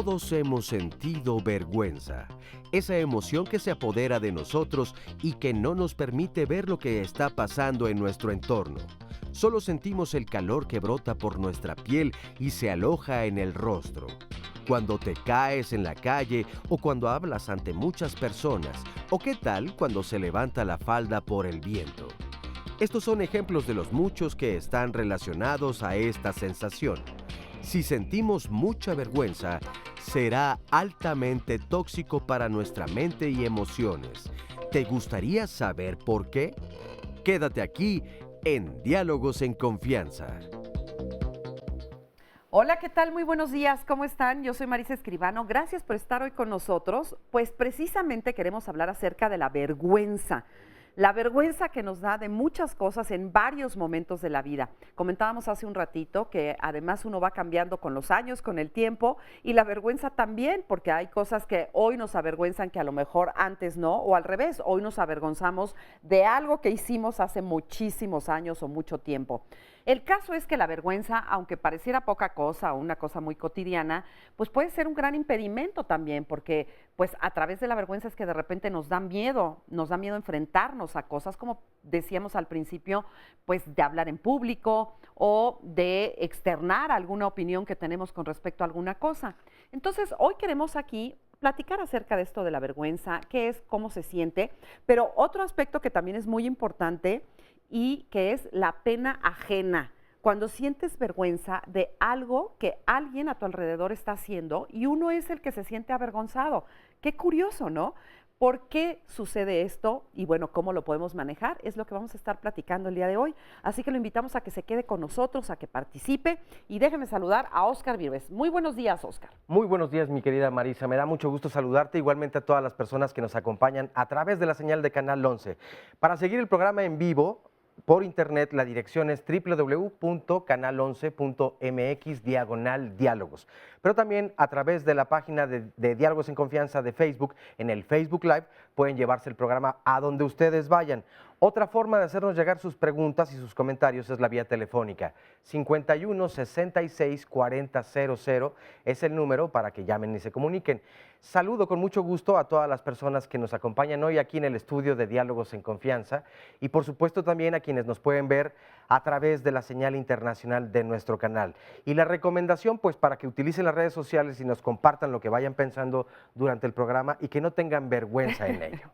Todos hemos sentido vergüenza, esa emoción que se apodera de nosotros y que no nos permite ver lo que está pasando en nuestro entorno. Solo sentimos el calor que brota por nuestra piel y se aloja en el rostro. Cuando te caes en la calle o cuando hablas ante muchas personas, o qué tal cuando se levanta la falda por el viento. Estos son ejemplos de los muchos que están relacionados a esta sensación. Si sentimos mucha vergüenza, será altamente tóxico para nuestra mente y emociones. ¿Te gustaría saber por qué? Quédate aquí en Diálogos en Confianza. Hola, ¿qué tal? Muy buenos días, ¿cómo están? Yo soy Marisa Escribano, gracias por estar hoy con nosotros. Pues precisamente queremos hablar acerca de la vergüenza. La vergüenza que nos da de muchas cosas en varios momentos de la vida. Comentábamos hace un ratito que además uno va cambiando con los años, con el tiempo, y la vergüenza también, porque hay cosas que hoy nos avergüenzan que a lo mejor antes no, o al revés, hoy nos avergonzamos de algo que hicimos hace muchísimos años o mucho tiempo. El caso es que la vergüenza, aunque pareciera poca cosa o una cosa muy cotidiana, pues puede ser un gran impedimento también, porque pues a través de la vergüenza es que de repente nos da miedo enfrentarnos a cosas como decíamos al principio, pues de hablar en público o de externar alguna opinión que tenemos con respecto a alguna cosa. Entonces, hoy queremos aquí platicar acerca de esto de la vergüenza, qué es, cómo se siente, pero otro aspecto que también es muy importante y que es la pena ajena. Cuando sientes vergüenza de algo que alguien a tu alrededor está haciendo y uno es el que se siente avergonzado. Qué curioso, ¿no? ¿Por qué sucede esto? Y bueno, ¿cómo lo podemos manejar? Es lo que vamos a estar platicando el día de hoy. Así que lo invitamos a que se quede con nosotros, a que participe. Y déjeme saludar a Óscar Vives. Muy buenos días, Óscar. Muy buenos días, mi querida Marisa. Me da mucho gusto saludarte, igualmente a todas las personas que nos acompañan a través de la señal de Canal 11. Para seguir el programa en vivo, por internet, la dirección es www.canal11.mx/diálogos. Pero también a través de la página de Diálogos en Confianza de Facebook, en el Facebook Live, pueden llevarse el programa a donde ustedes vayan. Otra forma de hacernos llegar sus preguntas y sus comentarios es la vía telefónica. 51 66 40 00 es el número para que llamen y se comuniquen. Saludo con mucho gusto a todas las personas que nos acompañan hoy aquí en el estudio de Diálogos en Confianza y por supuesto también a quienes nos pueden ver a través de la señal internacional de nuestro canal. Y la recomendación, pues, para que utilicen las redes sociales y nos compartan lo que vayan pensando durante el programa y que no tengan vergüenza en ello.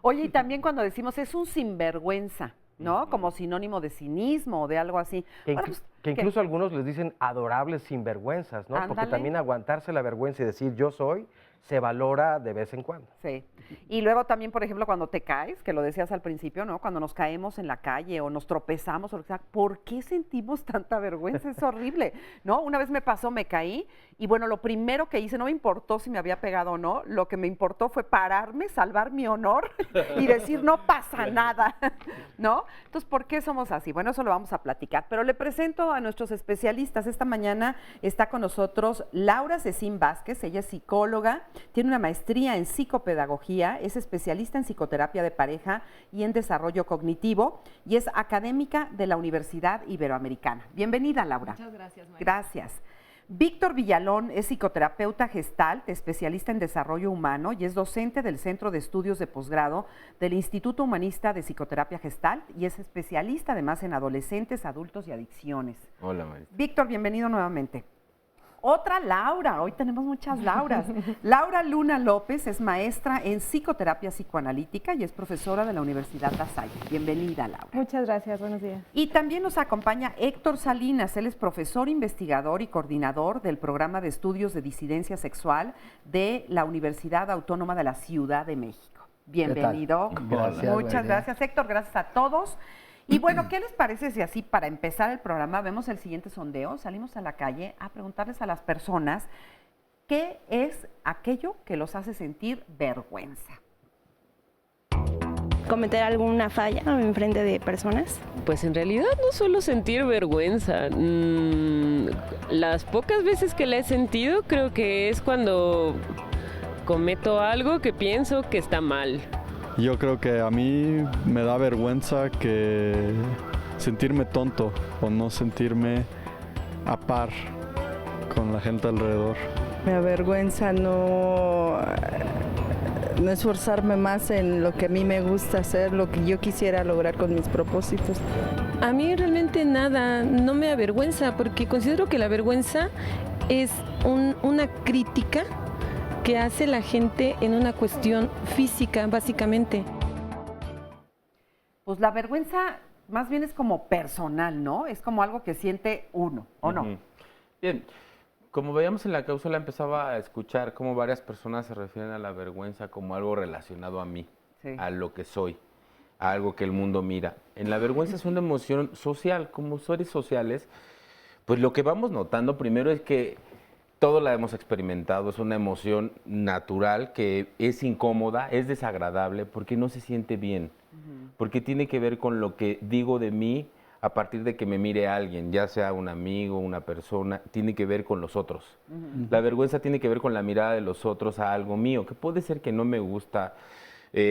Oye, y también cuando decimos es un sinvergüenza, ¿no? Como sinónimo de cinismo o de algo así. Que incluso algunos les dicen adorables sinvergüenzas, ¿no? Ándale. Porque también aguantarse la vergüenza y decir yo soy, se valora de vez en cuando. Sí. Y luego también, por ejemplo, cuando te caes, que lo decías al principio, ¿no? Cuando nos caemos en la calle o nos tropezamos o lo que sea, ¿por qué sentimos tanta vergüenza? Es horrible, ¿no? Una vez me pasó, me caí y bueno, lo primero que hice, no me importó si me había pegado o no, lo que me importó fue pararme, salvar mi honor y decir no pasa nada, ¿no? Entonces, ¿por qué somos así? Bueno, eso lo vamos a platicar, pero le presento a nuestros especialistas. Esta mañana está con nosotros Laura Cecín Vázquez, ella es psicóloga, tiene una maestría en psicopedagogía, es especialista en psicoterapia de pareja y en desarrollo cognitivo y es académica de la Universidad Iberoamericana. Bienvenida, Laura. Muchas gracias, María. Gracias. Víctor Villalón es psicoterapeuta gestalt, especialista en desarrollo humano y es docente del Centro de Estudios de Posgrado del Instituto Humanista de Psicoterapia Gestalt y es especialista además en adolescentes, adultos y adicciones. Hola, María. Víctor, bienvenido nuevamente. Otra Laura, hoy tenemos muchas Lauras. Laura Luna López es maestra en psicoterapia psicoanalítica y es profesora de la Universidad La Salle. Bienvenida, Laura. Muchas gracias, buenos días. Y también nos acompaña Héctor Salinas, él es profesor, investigador y coordinador del programa de estudios de disidencia sexual de la Universidad Autónoma de la Ciudad de México. Bienvenido. Gracias. Muchas gracias, Héctor, gracias a todos. Y bueno, ¿qué les parece si así para empezar el programa vemos el siguiente sondeo? Salimos a la calle a preguntarles a las personas ¿Qué es aquello que los hace sentir vergüenza? Cometer alguna falla en frente de personas. Pues en realidad no suelo sentir vergüenza. Las pocas veces que la he sentido creo que es cuando cometo algo que pienso que está mal. Yo creo que a mí me da vergüenza que sentirme tonto o no sentirme a par con la gente alrededor. Me avergüenza no esforzarme más en lo que a mí me gusta hacer, lo que yo quisiera lograr con mis propósitos. A mí realmente nada, no me avergüenza, porque considero que la vergüenza es una crítica que hace la gente en una cuestión física, básicamente. Pues la vergüenza más bien es como personal, ¿no? Es como algo que siente uno, ¿o no? Bien, como veíamos en la cápsula, empezaba a escuchar cómo varias personas se refieren a la vergüenza como algo relacionado a mí, Sí. a lo que soy, a algo que el mundo mira. En la vergüenza es una emoción social, como seres sociales, pues lo que vamos notando primero es que todos la hemos experimentado, es una emoción natural que es incómoda, es desagradable, porque no se siente bien, porque tiene que ver con lo que digo de mí a partir de que me mire alguien, ya sea un amigo, una persona, tiene que ver con los otros. La vergüenza tiene que ver con la mirada de los otros a algo mío, que puede ser que no me gusta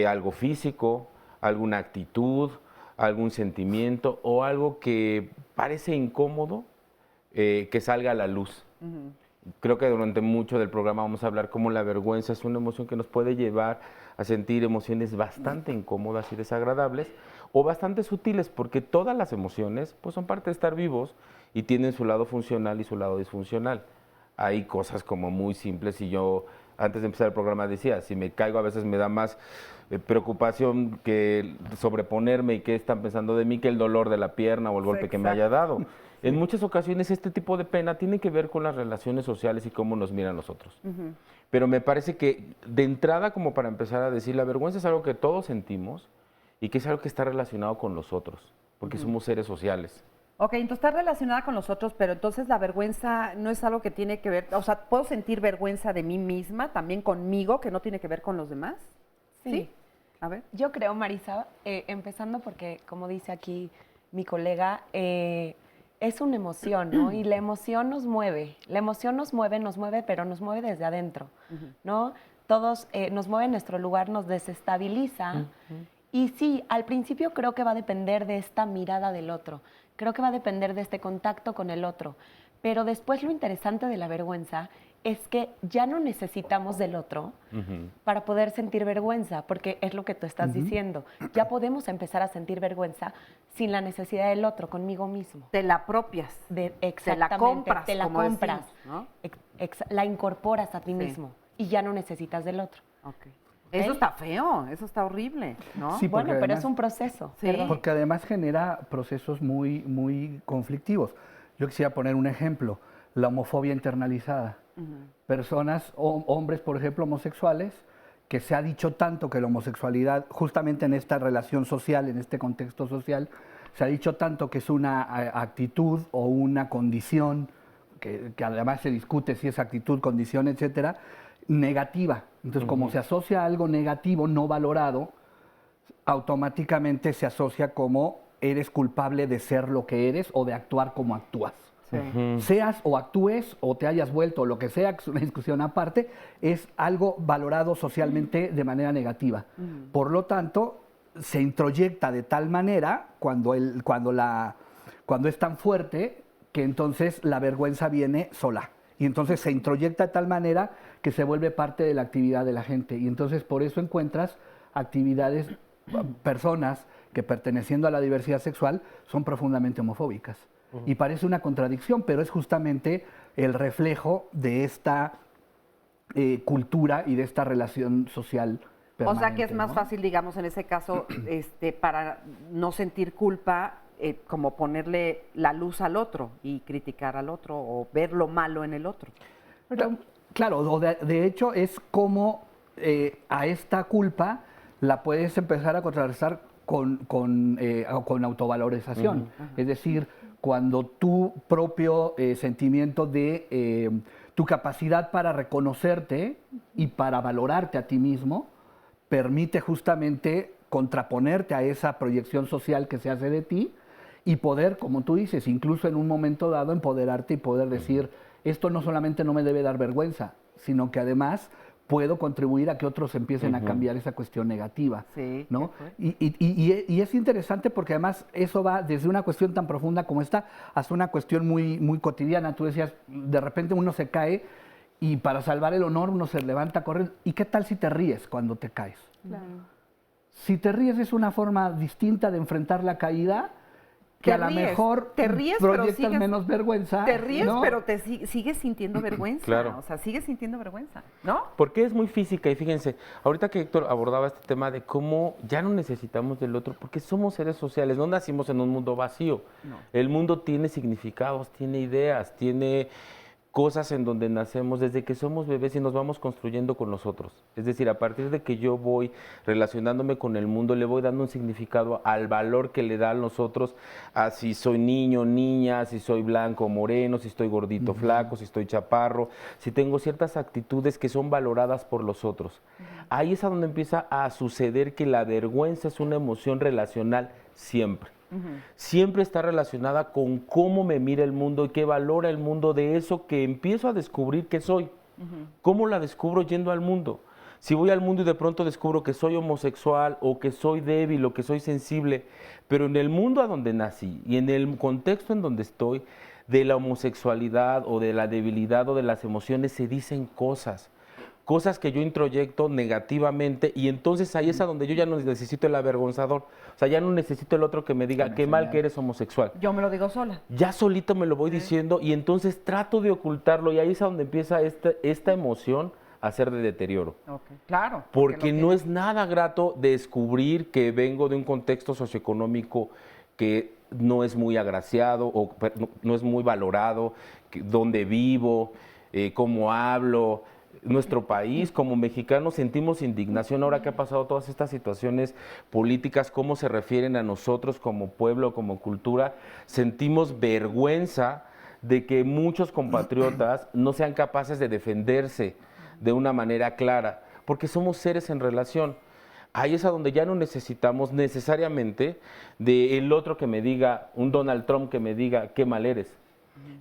algo físico, alguna actitud, algún sentimiento o algo que parece incómodo que salga a la luz. Creo que durante mucho del programa vamos a hablar cómo la vergüenza es una emoción que nos puede llevar a sentir emociones bastante incómodas y desagradables o bastante sutiles, porque todas las emociones pues, son parte de estar vivos y tienen su lado funcional y su lado disfuncional. Hay cosas como muy simples y yo antes de empezar el programa decía, si me caigo a veces me da más preocupación que sobreponerme y qué están pensando de mí que el dolor de la pierna o el golpe que me haya dado. En muchas ocasiones este tipo de pena tiene que ver con las relaciones sociales y cómo nos miran los otros. Pero me parece que de entrada, como para empezar a decir, la vergüenza es algo que todos sentimos y que es algo que está relacionado con los otros, porque somos seres sociales. Ok, entonces está relacionada con los otros, pero entonces la vergüenza no es algo que tiene que ver, o sea, ¿puedo sentir vergüenza de mí misma, también conmigo, que no tiene que ver con los demás? Sí. A ver. Yo creo, Marisa, empezando porque, como dice aquí mi colega, es una emoción, ¿no? Y la emoción nos mueve. La emoción nos mueve, pero nos mueve desde adentro, ¿no? Todos nos mueve en nuestro lugar, nos desestabiliza. Y sí, al principio creo que va a depender de esta mirada del otro. Creo que va a depender de este contacto con el otro. Pero después lo interesante de la vergüenza es que ya no necesitamos del otro para poder sentir vergüenza, porque es lo que tú estás diciendo. Ya podemos empezar a sentir vergüenza sin la necesidad del otro, conmigo mismo. Te la apropias. Exactamente, te la compras, ¿no? ¿no? La incorporas a ti mismo y ya no necesitas del otro. Okay. Eso está feo, eso está horrible, ¿no? Sí, Bueno, porque pero además- es un proceso. Sí. Perdón. Porque además genera procesos muy conflictivos. Yo quisiera poner un ejemplo, la homofobia internalizada. Personas, hombres, por ejemplo, homosexuales, que se ha dicho tanto que la homosexualidad, justamente en esta relación social, en este contexto social, se ha dicho tanto que es una actitud o una condición, que además se discute si es actitud, condición, etcétera, negativa. Entonces, como se asocia a algo negativo, no valorado, automáticamente se asocia como eres culpable de ser lo que eres o de actuar como actúas. Seas o actúes o te hayas vuelto o lo que sea, que es una discusión aparte, es algo valorado socialmente de manera negativa. Por lo tanto, se introyecta de tal manera cuando es tan fuerte que entonces la vergüenza viene sola. Y entonces se introyecta de tal manera que se vuelve parte de la actividad de la gente. Y entonces por eso encuentras actividades, personas que perteneciendo a la diversidad sexual son profundamente homofóbicas. Y parece una contradicción, pero es justamente el reflejo de esta cultura y de esta relación social O sea que es permanente, más ¿no? fácil, digamos, en ese caso, para no sentir culpa, como ponerle la luz al otro y criticar al otro o ver lo malo en el otro. Claro, de hecho es como a esta culpa la puedes empezar a contrarrestar con autovalorización. Es decir, cuando tu propio sentimiento de Tu capacidad para reconocerte y para valorarte a ti mismo permite justamente contraponerte a esa proyección social que se hace de ti y poder, como tú dices, incluso en un momento dado empoderarte y poder decir, esto no solamente no me debe dar vergüenza, sino que además puedo contribuir a que otros empiecen a cambiar esa cuestión negativa, Sí, ¿no? qué Y es interesante porque además eso va desde una cuestión tan profunda como esta hasta una cuestión muy, muy cotidiana. Tú decías, de repente uno se cae y para salvar el honor uno se levanta corriendo. ¿Y qué tal si te ríes cuando te caes? Si te ríes es una forma distinta de enfrentar la caída que Te a lo ríes, mejor te ríes, pero proyectas sigues- menos vergüenza. Te ríes, ¿no? pero sigues sintiendo vergüenza. Claro. O sea, sigues sintiendo vergüenza, ¿no? Porque es muy física y fíjense, ahorita que Héctor abordaba este tema de cómo ya no necesitamos del otro, porque somos seres sociales, no nacimos en un mundo vacío. No. El mundo tiene significados, tiene ideas, tiene cosas en donde nacemos desde que somos bebés y nos vamos construyendo con nosotros. Es decir, a partir de que yo voy relacionándome con el mundo, le voy dando un significado al valor que le da a nosotros, a si soy niño, niña, si soy blanco, moreno, si estoy gordito, flaco, si estoy chaparro, si tengo ciertas actitudes que son valoradas por los otros. Ahí es a donde empieza a suceder que la vergüenza es una emoción relacional siempre. Siempre está relacionada con cómo me mira el mundo y qué valora el mundo de eso que empiezo a descubrir que soy. ¿Cómo la descubro yendo al mundo? Si voy al mundo y de pronto descubro que soy homosexual o que soy débil o que soy sensible, pero en el mundo a donde nací y en el contexto en donde estoy, de la homosexualidad o de la debilidad o de las emociones se dicen cosas que yo introyecto negativamente y entonces ahí es a donde yo ya no necesito el avergonzador, o sea, ya no necesito el otro que me diga qué mal que eres homosexual. Yo me lo digo sola. Ya solito me lo voy diciendo y entonces trato de ocultarlo y ahí es a donde empieza esta emoción a ser de deterioro. Claro. Porque lo no que- es nada grato descubrir que vengo de un contexto socioeconómico que no es muy agraciado o no es muy valorado, donde vivo, cómo hablo. Nuestro país, como mexicanos, sentimos indignación ahora que ha pasado todas estas situaciones políticas, cómo se refieren a nosotros como pueblo, como cultura. Sentimos vergüenza de que muchos compatriotas no sean capaces de defenderse de una manera clara, porque somos seres en relación. Ahí es a donde ya no necesitamos necesariamente del otro que me diga, un Donald Trump que me diga qué mal eres.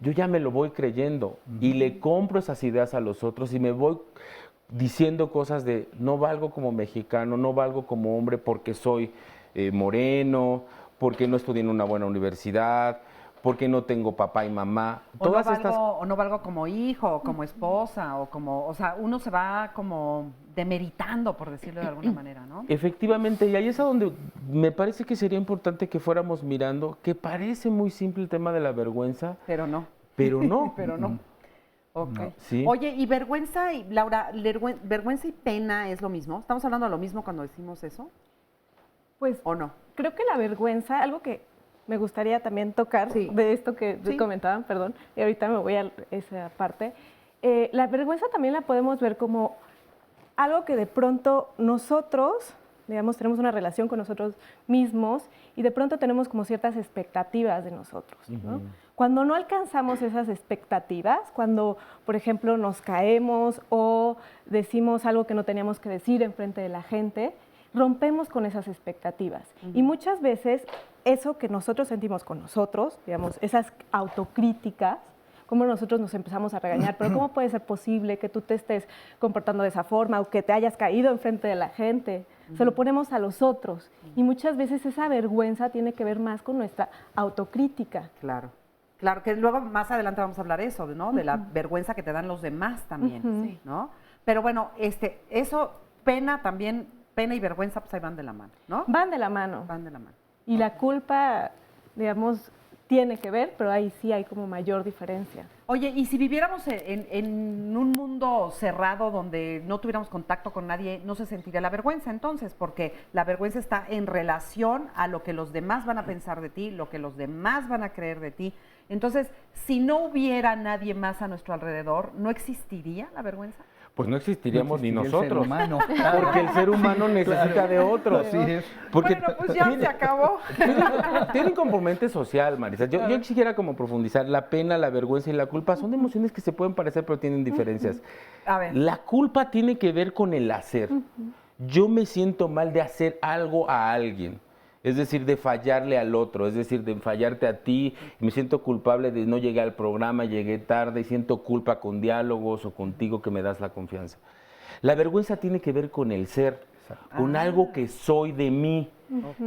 Yo ya me lo voy creyendo y le compro esas ideas a los otros y me voy diciendo cosas de no valgo como mexicano, no valgo como hombre porque soy moreno, porque no estudié en una buena universidad, porque no tengo papá y mamá. O no valgo como hijo, o como esposa, o sea, uno se va como demeritando, por decirlo de alguna manera, ¿no? Efectivamente, y ahí es a donde me parece que sería importante que fuéramos mirando, que parece muy simple el tema de la vergüenza. Pero no. Pero no. Pero no. Ok. Sí. Oye, y vergüenza, y Laura, ¿vergüenza y pena es lo mismo? ¿Estamos hablando de lo mismo cuando decimos eso? Pues ¿O no? creo que la vergüenza, algo que me gustaría también tocar de esto que comentaban, perdón, y ahorita me voy a esa parte. La vergüenza también la podemos ver como algo que de pronto nosotros, digamos, tenemos una relación con nosotros mismos y de pronto tenemos como ciertas expectativas de nosotros, ¿no? Cuando no alcanzamos esas expectativas, cuando, por ejemplo, nos caemos o decimos algo que no teníamos que decir enfrente de la gente, rompemos con esas expectativas. Y muchas veces eso que nosotros sentimos con nosotros, digamos, esas autocríticas, cómo nosotros nos empezamos a regañar, pero ¿cómo puede ser posible que tú te estés comportando de esa forma o que te hayas caído enfrente de la gente? Se lo ponemos a los otros. Y muchas veces esa vergüenza tiene que ver más con nuestra autocrítica. Claro. Claro, que luego más adelante vamos a hablar eso, ¿no? De la vergüenza que te dan los demás también, ¿no? Pero bueno, eso, pena también, pena y vergüenza, pues ahí van de la mano, ¿no? Van de la mano. Van de la mano. Y la culpa, digamos, tiene que ver, pero ahí sí hay como mayor diferencia. Oye, y si viviéramos en un mundo cerrado donde no tuviéramos contacto con nadie, ¿no se sentiría la vergüenza entonces? Porque la vergüenza está en relación a lo que los demás van a pensar de ti, lo que los demás van a creer de ti. Entonces, si no hubiera nadie más a nuestro alrededor, ¿no existiría la vergüenza? pues no existiríamos ni existiría el ser nosotros. humano. Porque el ser humano necesita de otro. Así es. Porque Bueno, pues ya se acabó. tienen componente social, Marisa. Yo quisiera como profundizar. La pena, la vergüenza y la culpa son emociones que se pueden parecer, pero tienen diferencias. A ver. La culpa tiene que ver con el hacer. Yo me siento mal de hacer algo a alguien. Es decir, de fallarle al otro, es decir, de fallarte a ti. Me siento culpable de no llegar al programa, llegué tarde y siento culpa con diálogos o contigo que me das la confianza. La vergüenza tiene que ver con el ser, con algo que soy de mí,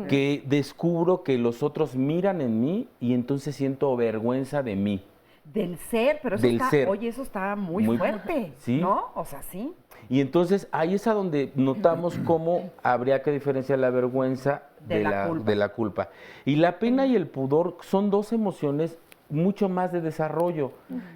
que descubro que los otros miran en mí y entonces siento vergüenza de mí. Del ser, pero eso Del está, ser. oye, eso está muy fuerte, ¿sí? ¿no? O sea, sí. Y entonces ahí es a donde notamos cómo habría que diferenciar la vergüenza de la culpa. Y la pena y el pudor son dos emociones mucho más de desarrollo,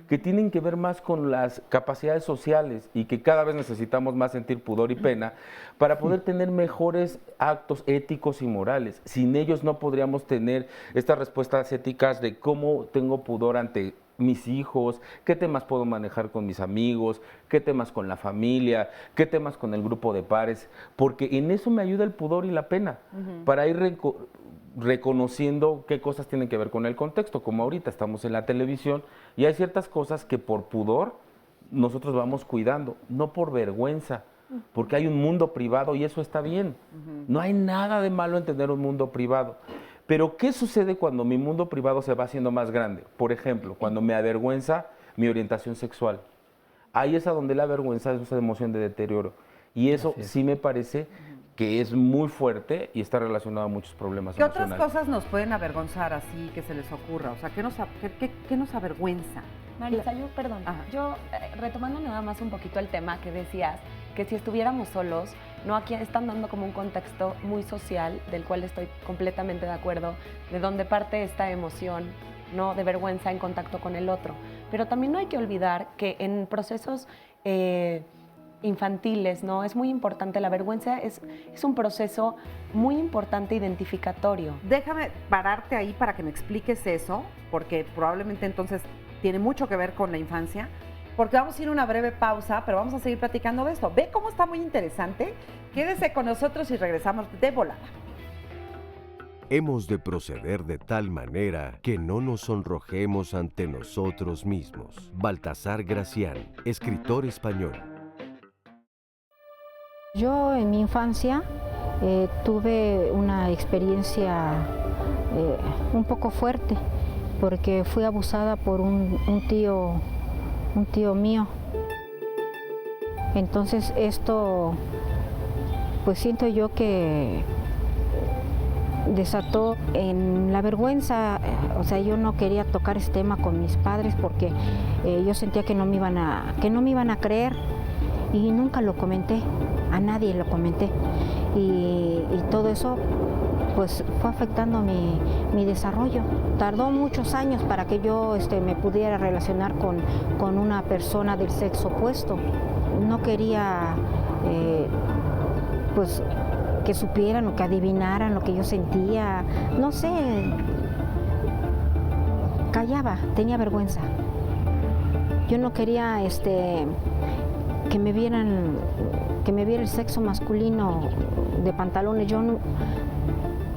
que tienen que ver más con las capacidades sociales y que cada vez necesitamos más sentir pudor y pena para poder tener mejores actos éticos y morales. Sin ellos no podríamos tener estas respuestas éticas de cómo tengo pudor ante mis hijos, qué temas puedo manejar con mis amigos, qué temas con la familia, qué temas con el grupo de pares, porque en eso me ayuda el pudor y la pena, para ir reconociendo qué cosas tienen que ver con el contexto, como ahorita estamos en la televisión y hay ciertas cosas que por pudor nosotros vamos cuidando, no por vergüenza, porque hay un mundo privado y eso está bien. No hay nada de malo en tener un mundo privado. Pero ¿qué sucede cuando mi mundo privado se va haciendo más grande? Por ejemplo, cuando me avergüenza mi orientación sexual. Ahí es a donde la vergüenza es una emoción de deterioro. Y eso sí me parece que es muy fuerte y está relacionado a muchos problemas ¿Qué emocionales. otras cosas nos pueden avergonzar así que se les ocurra? O sea, ¿qué nos avergüenza? Marisa, yo retomando nada más un poquito el tema que decías, que si estuviéramos solos, no, aquí están dando como un contexto muy social, del cual estoy completamente de acuerdo, de donde parte esta emoción, ¿no?, de vergüenza en contacto con el otro. Pero también no hay que olvidar que en procesos infantiles, ¿no?, es muy importante, la vergüenza es un proceso muy importante identificatorio. Déjame pararte ahí para que me expliques eso, porque probablemente entonces tiene mucho que ver con la infancia, porque vamos a ir a una breve pausa, pero vamos a seguir platicando de esto. ¿Ve cómo está muy interesante? Quédese con nosotros y regresamos de volada. Hemos de proceder de tal manera que no nos sonrojemos ante nosotros mismos. Baltasar Gracián, escritor español. Yo en mi infancia tuve una experiencia un poco fuerte, porque fui abusada por un tío mío. Entonces esto, pues siento yo que desató en la vergüenza. O sea, yo no quería tocar este tema con mis padres porque yo sentía que no me iban a creer, y nunca lo comenté, a nadie lo comenté, y todo eso pues fue afectando mi desarrollo. Tardó muchos años para que yo me pudiera relacionar con una persona del sexo opuesto. No quería pues que supieran o que adivinaran lo que yo sentía. No sé, callaba, tenía vergüenza. Yo no quería que me viera el sexo masculino de pantalones. Yo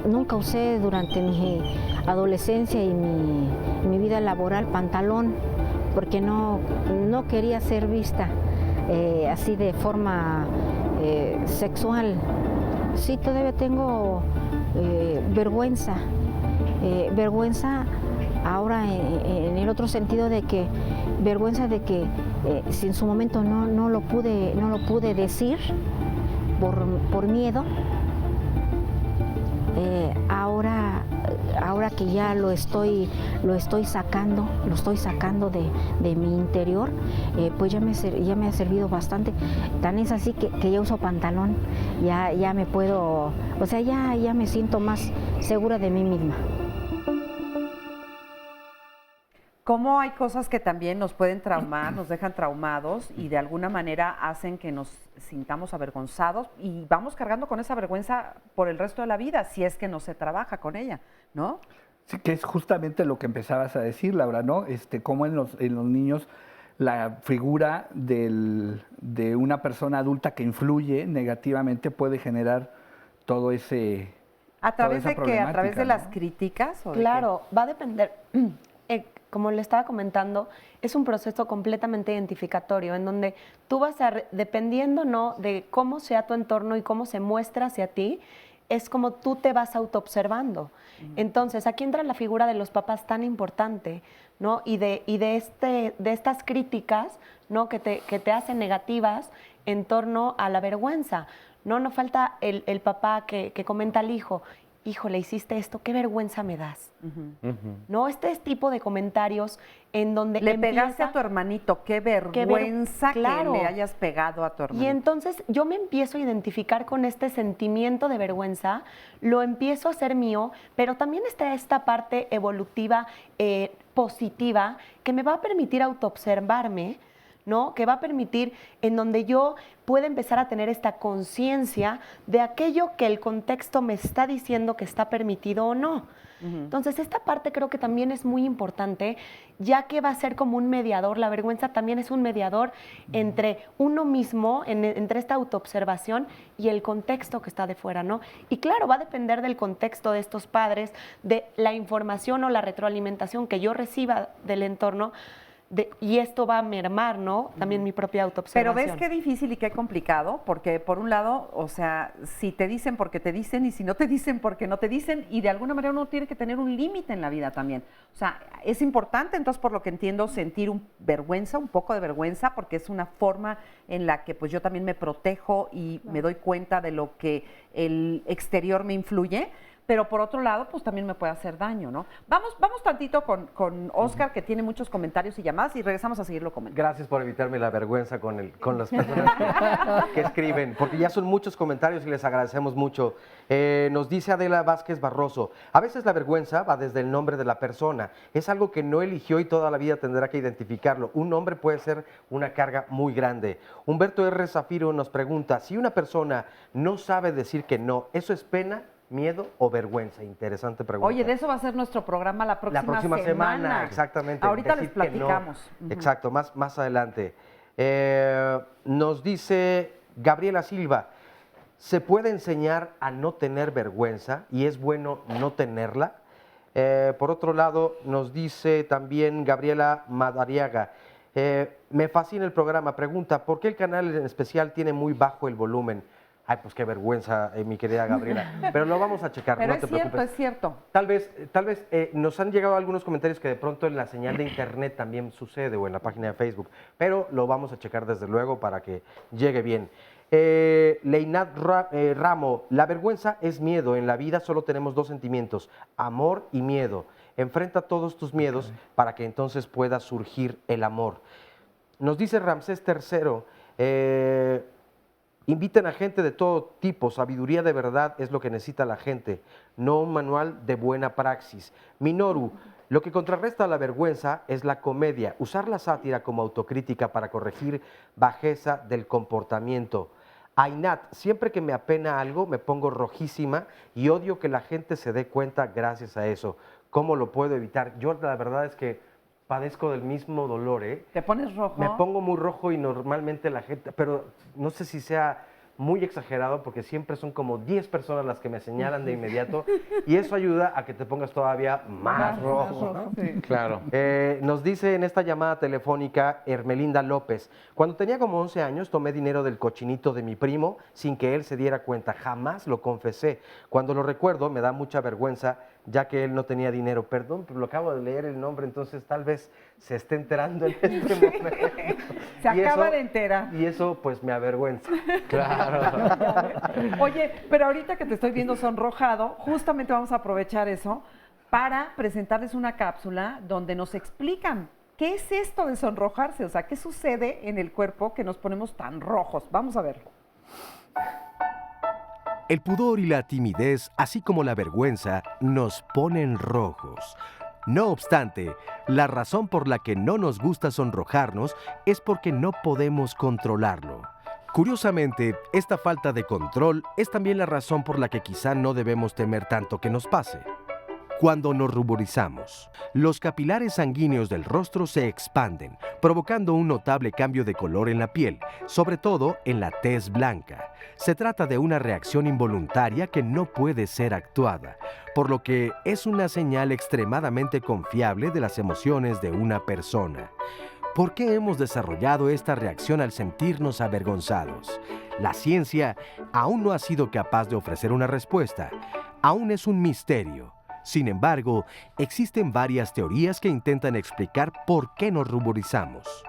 nunca usé durante mi adolescencia y mi vida laboral pantalón, porque no quería ser vista así de forma sexual. Sí, todavía tengo vergüenza. Vergüenza ahora en el otro sentido de que vergüenza de que si en su momento no lo pude decir por miedo, ahora que ya lo estoy sacando de mi interior, pues ya me ha servido bastante. Tan es así que ya uso pantalón, ya me puedo, o sea, ya me siento más segura de mí misma. ¿Cómo hay cosas que también nos pueden traumar, nos dejan traumados y de alguna manera hacen que nos sintamos avergonzados y vamos cargando con esa vergüenza por el resto de la vida, si es que no se trabaja con ella, ¿no? Sí, que es justamente lo que empezabas a decir, Laura, ¿no? Cómo en los niños la figura de una persona adulta que influye negativamente puede generar todo ese... ¿A través de qué? ¿A través de las ¿no? críticas? ¿O Claro, va a depender. Como le estaba comentando, es un proceso completamente identificatorio en donde tú vas a, dependiendo, ¿no?, de cómo sea tu entorno y cómo se muestra hacia ti, es como tú te vas autoobservando. Entonces, aquí entra la figura de los papás tan importante, ¿no? Y de estas críticas, ¿no?, que te hacen negativas en torno a la vergüenza. No falta el papá que comenta al hijo, hijo, le hiciste esto, qué vergüenza me das. ¿No? Este tipo de comentarios en donde le pegaste a tu hermanito, qué vergüenza claro. que le hayas pegado a tu hermanito. Y entonces yo me empiezo a identificar con este sentimiento de vergüenza, lo empiezo a hacer mío, pero también está esta parte evolutiva, positiva, que me va a permitir autoobservarme, ¿no? Que va a permitir en donde yo pueda empezar a tener esta conciencia de aquello que el contexto me está diciendo que está permitido o no. Entonces, esta parte creo que también es muy importante, ya que va a ser como un mediador. La vergüenza también es un mediador entre uno mismo, entre esta autoobservación y el contexto que está de fuera, ¿no? Y claro, va a depender del contexto de estos padres, de la información o la retroalimentación que yo reciba del entorno, y esto va a mermar, ¿no?, también mi propia autoobservación. Pero ves qué difícil y qué complicado, porque por un lado, o sea, si te dicen porque te dicen y si no te dicen porque no te dicen, y de alguna manera uno tiene que tener un límite en la vida también. O sea, es importante, entonces, por lo que entiendo, sentir un poco de vergüenza, porque es una forma en la que pues yo también me protejo y me doy cuenta de lo que el exterior me influye. Pero por otro lado, pues también me puede hacer daño, ¿no? Vamos tantito con Oscar, que tiene muchos comentarios y llamadas, y regresamos a seguirlo comentando. Gracias por evitarme la vergüenza con las personas que escriben, porque ya son muchos comentarios y les agradecemos mucho. Nos dice Adela Vázquez Barroso, a veces la vergüenza va desde el nombre de la persona, es algo que no eligió y toda la vida tendrá que identificarlo. Un nombre puede ser una carga muy grande. Humberto R. Zafiro nos pregunta, si una persona no sabe decir que no, ¿eso es pena, miedo o vergüenza? Interesante pregunta. Oye, de eso va a ser nuestro programa la próxima semana. Exactamente. Ahorita les platicamos. No. Exacto, más adelante. Nos dice Gabriela Silva, ¿se puede enseñar a no tener vergüenza y es bueno no tenerla? Por otro lado, nos dice también Gabriela Madariaga, me fascina el programa, pregunta, ¿por qué el canal en especial tiene muy bajo el volumen? Ay, pues qué vergüenza, mi querida Gabriela. Pero lo vamos a checar, pero no te preocupes. Es cierto. Tal vez nos han llegado algunos comentarios que de pronto en la señal de internet también sucede o en la página de Facebook, pero lo vamos a checar desde luego para que llegue bien. Leinat Ramo, la vergüenza es miedo. En la vida solo tenemos dos sentimientos, amor y miedo. Enfrenta todos tus miedos para que entonces pueda surgir el amor. Nos dice Ramsés III, inviten a gente de todo tipo, sabiduría de verdad es lo que necesita la gente, no un manual de buena praxis. Minoru, lo que contrarresta la vergüenza es la comedia, usar la sátira como autocrítica para corregir bajeza del comportamiento. Ainat, siempre que me apena algo me pongo rojísima y odio que la gente se dé cuenta gracias a eso. ¿Cómo lo puedo evitar? Yo la verdad es que padezco del mismo dolor, ¿eh? ¿Te pones rojo? Me pongo muy rojo y normalmente la gente, pero no sé si sea muy exagerado porque siempre son como 10 personas las que me señalan de inmediato y eso ayuda a que te pongas todavía más rojo. ¿No? Sí. Claro. Nos dice en esta llamada telefónica Hermelinda López, cuando tenía como 11 años tomé dinero del cochinito de mi primo sin que él se diera cuenta, jamás lo confesé. Cuando lo recuerdo me da mucha vergüenza ya que él no tenía dinero. Perdón, pero lo acabo de leer el nombre, entonces tal vez se esté enterando en este momento. Se acaba de enterar. Y eso pues me avergüenza. Claro. Oye, pero ahorita que te estoy viendo sonrojado, justamente vamos a aprovechar eso para presentarles una cápsula donde nos explican qué es esto de sonrojarse, o sea, qué sucede en el cuerpo que nos ponemos tan rojos. Vamos a verlo. El pudor y la timidez, así como la vergüenza, nos ponen rojos. No obstante, la razón por la que no nos gusta sonrojarnos es porque no podemos controlarlo. Curiosamente, esta falta de control es también la razón por la que quizá no debemos temer tanto que nos pase. Cuando nos ruborizamos, los capilares sanguíneos del rostro se expanden, provocando un notable cambio de color en la piel, sobre todo en la tez blanca. Se trata de una reacción involuntaria que no puede ser actuada, por lo que es una señal extremadamente confiable de las emociones de una persona. ¿Por qué hemos desarrollado esta reacción al sentirnos avergonzados? La ciencia aún no ha sido capaz de ofrecer una respuesta. Aún es un misterio. Sin embargo, existen varias teorías que intentan explicar por qué nos ruborizamos.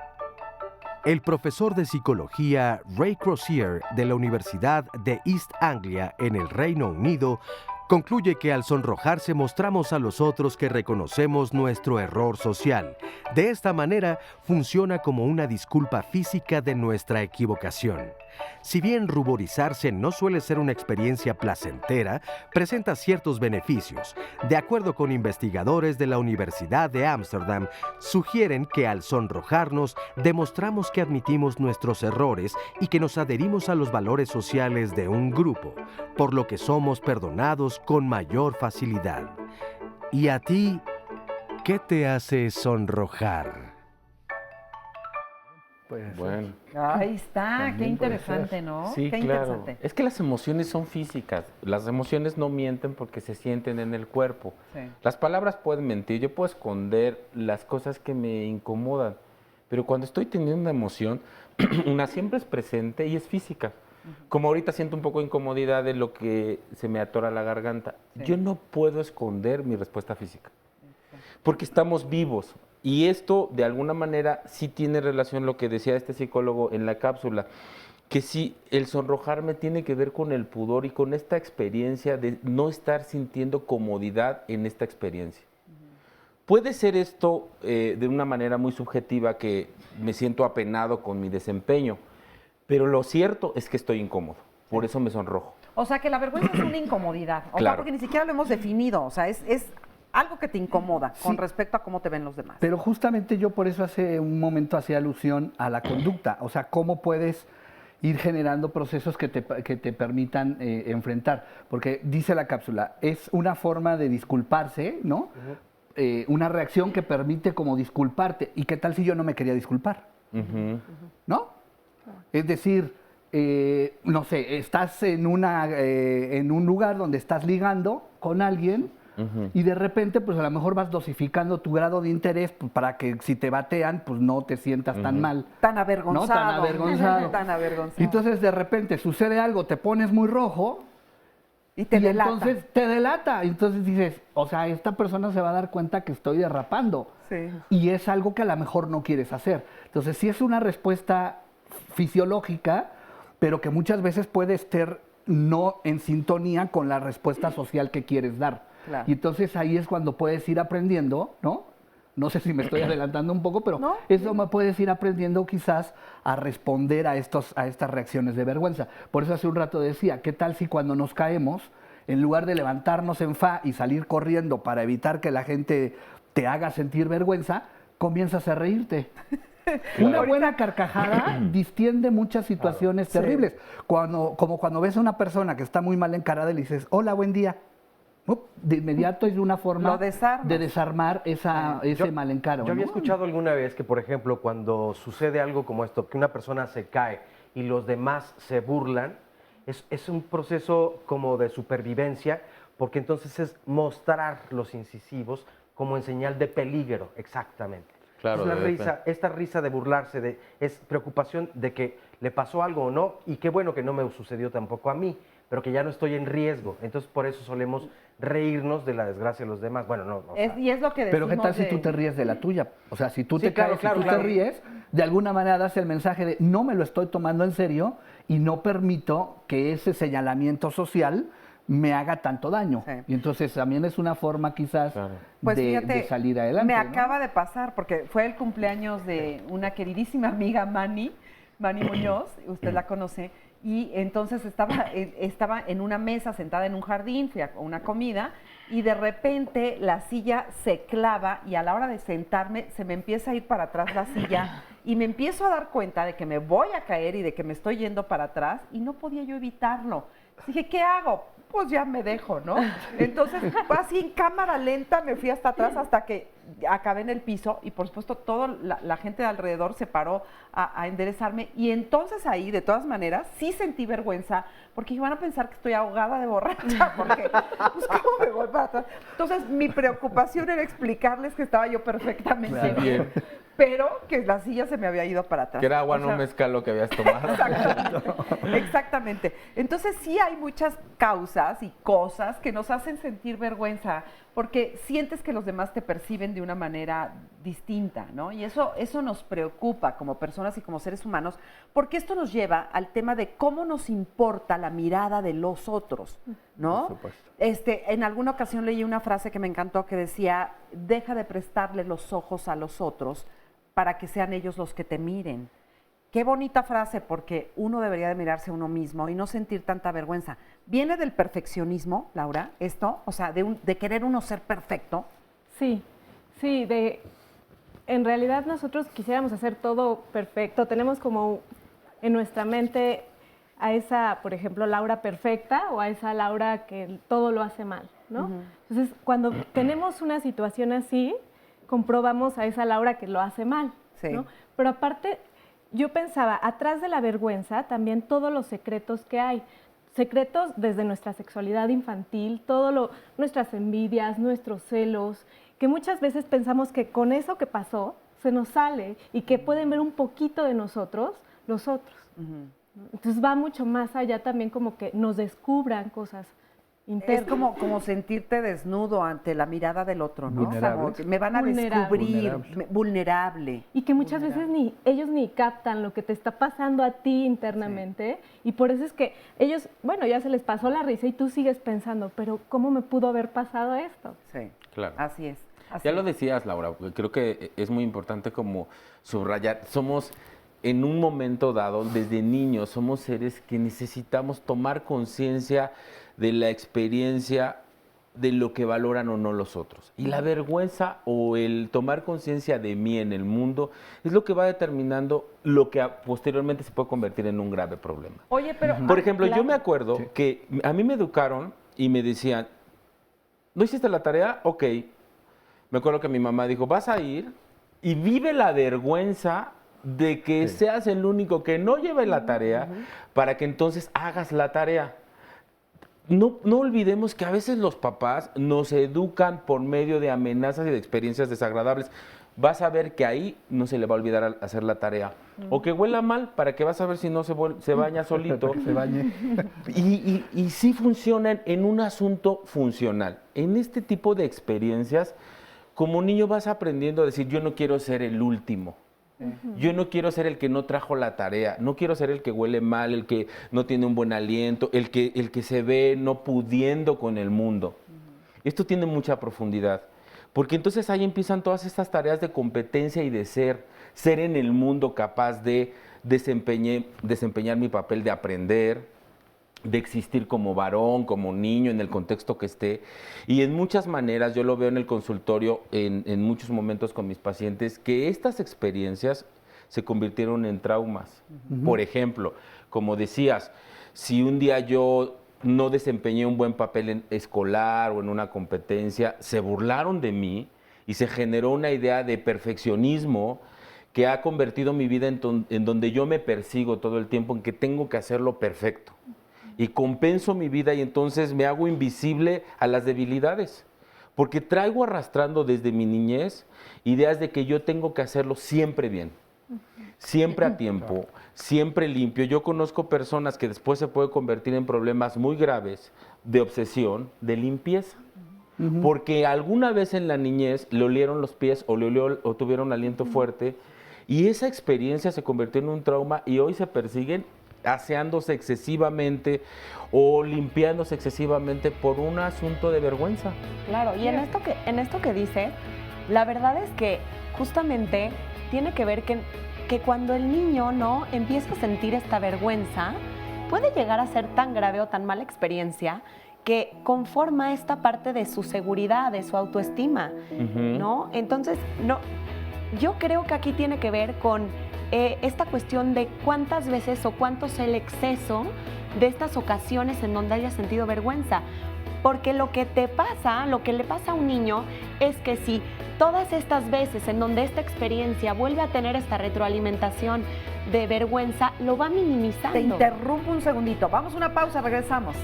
El profesor de psicología Ray Crozier de la Universidad de East Anglia en el Reino Unido concluye que al sonrojarse mostramos a los otros que reconocemos nuestro error social. De esta manera funciona como una disculpa física de nuestra equivocación. Si bien ruborizarse no suele ser una experiencia placentera, presenta ciertos beneficios. De acuerdo con investigadores de la Universidad de Ámsterdam, sugieren que al sonrojarnos demostramos que admitimos nuestros errores y que nos adherimos a los valores sociales de un grupo, por lo que somos perdonados con mayor facilidad. ¿Y a ti, qué te hace sonrojar? Bueno. Ahí está, También qué puede interesante, ser. ¿no? Sí, qué claro. interesante. Es que las emociones son físicas. Las emociones no mienten porque se sienten en el cuerpo. Sí. Las palabras pueden mentir. Yo puedo esconder las cosas que me incomodan. Pero cuando estoy teniendo una emoción, una siempre es presente y es física. Como ahorita siento un poco de incomodidad de lo que se me atora la garganta. Sí. Yo no puedo esconder mi respuesta física. Porque estamos vivos. Y esto, de alguna manera, sí tiene relación lo que decía este psicólogo en la cápsula, que sí, el sonrojarme tiene que ver con el pudor y con esta experiencia de no estar sintiendo comodidad en esta experiencia. Puede ser esto de una manera muy subjetiva, que me siento apenado con mi desempeño, pero lo cierto es que estoy incómodo, por eso me sonrojo. O sea, que la vergüenza es una incomodidad. O sea, Claro. porque ni siquiera lo hemos definido. O sea, es algo que te incomoda con respecto a cómo te ven los demás. Pero justamente yo por eso hace un momento hacía alusión a la conducta, o sea, cómo puedes ir generando procesos que te permitan enfrentar. Porque dice la cápsula, es una forma de disculparse, ¿no? Una reacción que permite como disculparte. ¿Y qué tal si yo no me quería disculpar? ¿No? Es decir, no sé, estás en un lugar donde estás ligando con alguien y de repente, pues a lo mejor vas dosificando tu grado de interés, pues, para que si te batean, pues no te sientas tan mal. Tan avergonzado. ¿No? Tan avergonzado. Tan avergonzado. Entonces, de repente sucede algo, te pones muy rojo y delata. entonces te delata. Entonces dices, o sea, esta persona se va a dar cuenta que estoy derrapando. Sí. Y es algo que a lo mejor no quieres hacer. Entonces, sí es una respuesta fisiológica, pero que muchas veces puede estar no en sintonía con la respuesta social que quieres dar. Claro. Y entonces ahí es cuando puedes ir aprendiendo, ¿no? No sé si me estoy adelantando un poco, pero eso me puedes ir aprendiendo quizás a responder a estas reacciones de vergüenza. Por eso hace un rato decía, ¿qué tal si cuando nos caemos, en lugar de levantarnos en fa y salir corriendo para evitar que la gente te haga sentir vergüenza, comienzas a reírte? Una buena carcajada distiende muchas situaciones terribles. Como cuando ves a una persona que está muy mal encarada y le dices, hola, buen día. De inmediato es una forma de desarmar ese mal encaro. Yo había ¿no? escuchado alguna vez que, por ejemplo, cuando sucede algo como esto, que una persona se cae y los demás se burlan, es un proceso como de supervivencia, porque entonces es mostrar los incisivos como en señal de peligro, exactamente. Claro, Esta risa de burlarse, es preocupación de que le pasó algo o no, y qué bueno que no me sucedió tampoco a mí, pero que ya no estoy en riesgo. Entonces, por eso solemos reírnos de la desgracia de los demás. Bueno, no. Y es lo que Pero decimos. ¿qué tal si tú te ríes de la tuya? O sea, si tú Sí, te claro, caes claro, y tú claro. te ríes, de alguna manera das el mensaje de no me lo estoy tomando en serio y no permito que ese señalamiento social me haga tanto daño. Y entonces también es una forma quizás Pues de fíjate, salir adelante. me ¿no? acaba de pasar, porque fue el cumpleaños de una queridísima amiga Mani Muñoz, usted la conoce, y entonces estaba en una mesa sentada en un jardín, fui a una comida, y de repente la silla se clava y a la hora de sentarme se me empieza a ir para atrás la silla y me empiezo a dar cuenta de que me voy a caer y de que me estoy yendo para atrás y no podía yo evitarlo. Dije, ¿qué hago? Pues ya me dejo, ¿no? Entonces, así en cámara lenta me fui hasta atrás hasta que acabé en el piso y por supuesto toda la gente de alrededor se paró a enderezarme y entonces ahí, de todas maneras, sí sentí vergüenza porque van a pensar que estoy ahogada de borracha porque, pues, ¿cómo me voy para atrás? Entonces, mi preocupación era explicarles que estaba yo perfectamente bien, pero que la silla se me había ido para atrás. Que era agua, no mezcal lo que habías tomado. Exactamente. Entonces sí hay muchas causas y cosas que nos hacen sentir vergüenza porque sientes que los demás te perciben de una manera distinta, ¿no? Y eso nos preocupa como personas y como seres humanos porque esto nos lleva al tema de cómo nos importa la mirada de los otros, ¿no? Por supuesto. En alguna ocasión leí una frase que me encantó que decía, deja de prestarle los ojos a los otros para que sean ellos los que te miren. Qué bonita frase, porque uno debería de mirarse a uno mismo y no sentir tanta vergüenza. ¿Viene del perfeccionismo, Laura, esto? O sea, de querer uno ser perfecto. Sí, en realidad nosotros quisiéramos hacer todo perfecto. Tenemos como en nuestra mente a esa, por ejemplo, Laura perfecta o a esa Laura que todo lo hace mal, ¿no? Entonces, cuando tenemos una situación así, comprobamos a esa Laura que lo hace mal, ¿no? Pero aparte, yo pensaba, atrás de la vergüenza también todos los secretos que hay. Secretos desde nuestra sexualidad infantil, nuestras envidias, nuestros celos, que muchas veces pensamos que con eso que pasó se nos sale y que pueden ver un poquito de nosotros los otros. Entonces va mucho más allá también como que nos descubran cosas internas. Es como sentirte desnudo ante la mirada del otro, ¿no? Vulnerable. O sea, me van a descubrir, vulnerable. Y que muchas veces ellos ni captan lo que te está pasando a ti internamente. Y por eso es que ellos, bueno, ya se les pasó la risa y tú sigues pensando, pero ¿cómo me pudo haber pasado esto? Sí, claro. Así es. Ya lo decías, Laura, porque creo que es muy importante como subrayar. Somos, en un momento dado, desde niños, somos seres que necesitamos tomar conciencia de la experiencia de lo que valoran o no los otros. Y la vergüenza o el tomar conciencia de mí en el mundo es lo que va determinando lo que posteriormente se puede convertir en un grave problema. Oye, pero... Por ejemplo, yo me acuerdo que a mí me educaron y me decían, ¿no hiciste la tarea? Ok. Me acuerdo que mi mamá dijo, vas a ir y vive la vergüenza de que seas el único que no lleve la tarea para que entonces hagas la tarea. No olvidemos que a veces los papás nos educan por medio de amenazas y de experiencias desagradables. Vas a ver que ahí no se le va a olvidar hacer la tarea. O que huela mal, para que vas a ver si no se baña solito. Para que se bañe. Y sí funcionan en un asunto funcional. En este tipo de experiencias, como niño vas aprendiendo a decir, yo no quiero ser el último. Yo no quiero ser el que no trajo la tarea, no quiero ser el que huele mal, el que no tiene un buen aliento, el que se ve no pudiendo con el mundo. Esto tiene mucha profundidad, porque entonces ahí empiezan todas estas tareas de competencia y de ser en el mundo capaz de desempeñar mi papel de aprender, de existir como varón, como niño, en el contexto que esté. Y en muchas maneras, yo lo veo en el consultorio, en muchos momentos con mis pacientes, que estas experiencias se convirtieron en traumas. Por ejemplo, como decías, si un día yo no desempeñé un buen papel escolar o en una competencia, se burlaron de mí y se generó una idea de perfeccionismo que ha convertido mi vida en donde yo me persigo todo el tiempo en que tengo que hacerlo perfecto. Y compenso mi vida y entonces me hago invisible a las debilidades. Porque traigo arrastrando desde mi niñez ideas de que yo tengo que hacerlo siempre bien, siempre a tiempo, siempre limpio. Yo conozco personas que después se pueden convertir en problemas muy graves de obsesión, de limpieza. Porque alguna vez en la niñez le olieron los pies o tuvieron aliento fuerte y esa experiencia se convirtió en un trauma y hoy se persiguen aseándose excesivamente o limpiándose excesivamente por un asunto de vergüenza. Claro, y en esto que dice, la verdad es que justamente tiene que ver que cuando el niño no empieza a sentir esta vergüenza, puede llegar a ser tan grave o tan mala experiencia que conforma esta parte de su seguridad, de su autoestima, ¿no? Entonces, yo creo que aquí tiene que ver con esta cuestión de cuántas veces o cuánto es el exceso de estas ocasiones en donde hayas sentido vergüenza. Porque lo que te pasa, lo que le pasa a un niño es que si todas estas veces en donde esta experiencia vuelve a tener esta retroalimentación de vergüenza, lo va minimizando. Te interrumpo un segundito. Vamos a una pausa, regresamos.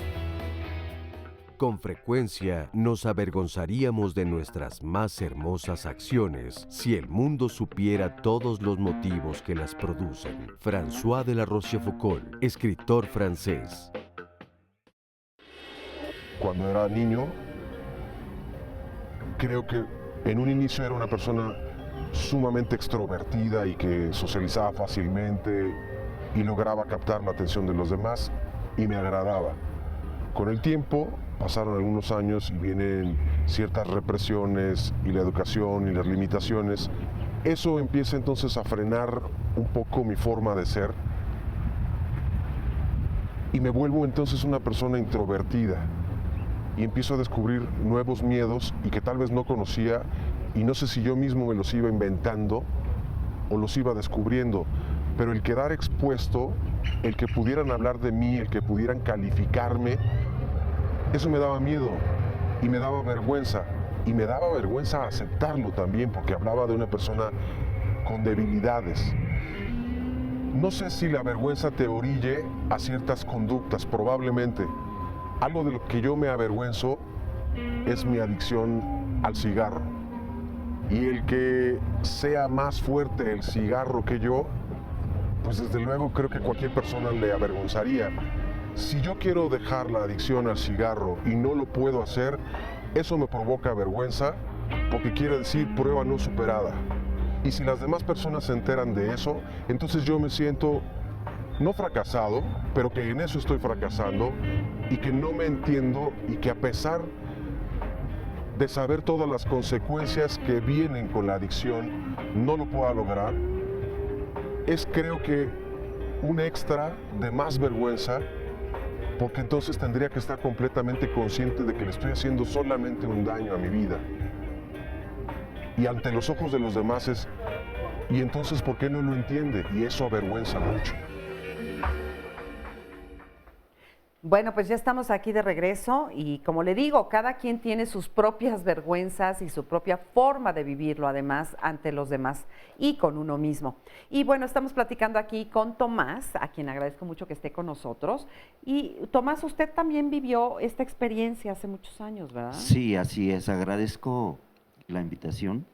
Con frecuencia nos avergonzaríamos de nuestras más hermosas acciones si el mundo supiera todos los motivos que las producen. François de la Rochefoucauld, escritor francés. Cuando era niño, creo que en un inicio era una persona sumamente extrovertida y que socializaba fácilmente y lograba captar la atención de los demás y me agradaba. Con el tiempo pasaron algunos años y vienen ciertas represiones y la educación y las limitaciones. Eso empieza entonces a frenar un poco mi forma de ser y me vuelvo entonces una persona introvertida y empiezo a descubrir nuevos miedos y que tal vez no conocía y no sé si yo mismo me los iba inventando o los iba descubriendo, pero el quedar expuesto, el que pudieran hablar de mí, el que pudieran calificarme, eso me daba miedo y me daba vergüenza. Y me daba vergüenza aceptarlo también porque hablaba de una persona con debilidades. No sé si la vergüenza te orille a ciertas conductas, probablemente. Algo de lo que yo me avergüenzo es mi adicción al cigarro. Y el que sea más fuerte el cigarro que yo, pues desde luego creo que cualquier persona le avergonzaría. Si yo quiero dejar la adicción al cigarro y no lo puedo hacer, eso me provoca vergüenza porque quiere decir prueba no superada. Y si las demás personas se enteran de eso, entonces yo me siento no fracasado, pero que en eso estoy fracasando y que no me entiendo y que a pesar de saber todas las consecuencias que vienen con la adicción, no lo pueda lograr, es creo que un extra de más vergüenza porque entonces tendría que estar completamente consciente de que le estoy haciendo solamente un daño a mi vida. Y ante los ojos de los demás es, ¿y entonces por qué no lo entiende? Y eso avergüenza mucho. Bueno, pues ya estamos aquí de regreso y como le digo, cada quien tiene sus propias vergüenzas y su propia forma de vivirlo además ante los demás y con uno mismo. Y bueno, estamos platicando aquí con Tomás, a quien agradezco mucho que esté con nosotros. Y Tomás, usted también vivió esta experiencia hace muchos años, ¿verdad? Sí, así es, agradezco la invitación.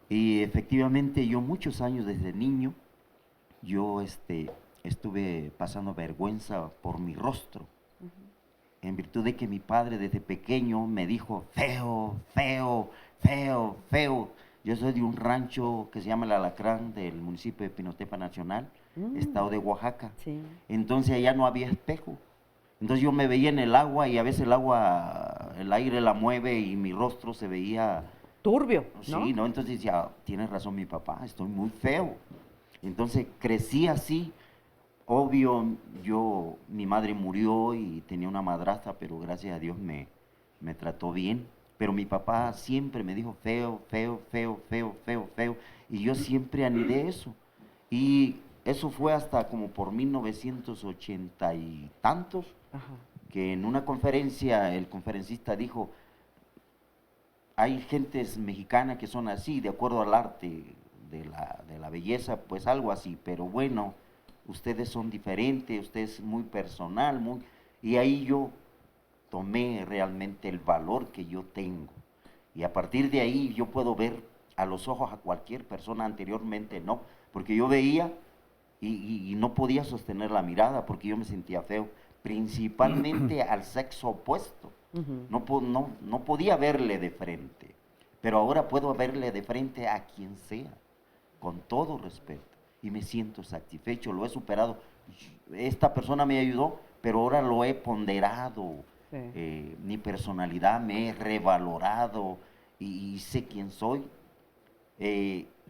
Y efectivamente yo muchos años desde niño, yo estuve pasando vergüenza por mi rostro, en virtud de que mi padre desde pequeño me dijo feo, feo, feo, feo. Yo soy de un rancho que se llama El Alacrán, del municipio de Pinotepa Nacional, estado de Oaxaca. Sí. Entonces allá no había espejo. Entonces yo me veía en el agua y a veces el agua, el aire la mueve y mi rostro se veía turbio, ¿no? Sí, ¿no? Entonces decía, tiene razón mi papá, estoy muy feo. Entonces crecí así. Obvio, mi madre murió y tenía una madrastra, pero gracias a Dios me trató bien. Pero mi papá siempre me dijo feo, feo, feo, feo, feo, feo. Y yo siempre anidé eso. Y eso fue hasta como por 1980 y tantos, que en una conferencia el conferencista dijo, hay gentes mexicanas que son así, de acuerdo al arte de la belleza, pues algo así, pero bueno, ustedes son diferentes, usted es muy personal, y ahí yo tomé realmente el valor que yo tengo. Y a partir de ahí yo puedo ver a los ojos a cualquier persona, anteriormente no, porque yo veía y no podía sostener la mirada porque yo me sentía feo, principalmente al sexo opuesto. No podía verle de frente, pero ahora puedo verle de frente a quien sea, con todo respeto. Y me siento satisfecho, lo he superado. Esta persona me ayudó, pero ahora lo he ponderado. Sí. Mi personalidad me he revalorado y sé quién soy.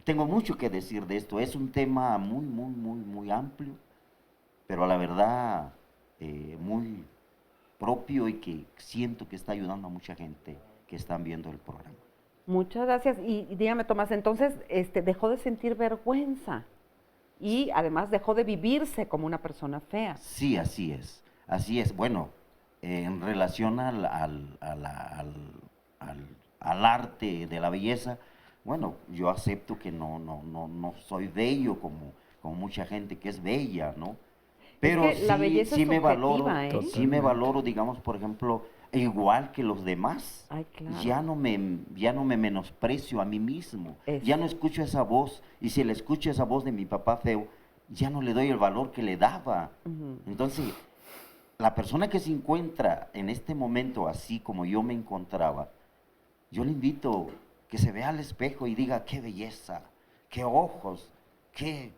Tengo mucho que decir de esto. Es un tema muy, muy, muy, muy amplio, pero a la verdad muy propio y que siento que está ayudando a mucha gente que están viendo el programa. Muchas gracias. Y dígame, Tomás, entonces dejó de sentir vergüenza. y además dejó de vivirse como una persona fea. Sí, así es. Así es. Bueno, en relación al arte de la belleza, bueno, yo acepto que no soy bello como mucha gente que es bella, ¿no? Pero es que la belleza sí es me valoro, subjetiva, ¿eh? sí me valoro, digamos, por ejemplo, igual que los demás. Ay, claro. Ya no me menosprecio a mí mismo. Eso. Ya no escucho esa voz. Y si le escucho esa voz de mi papá feo, ya no le doy el valor que le daba. Entonces, la persona que se encuentra en este momento así como yo me encontraba, yo le invito que se vea al espejo y diga, qué belleza, qué ojos, qué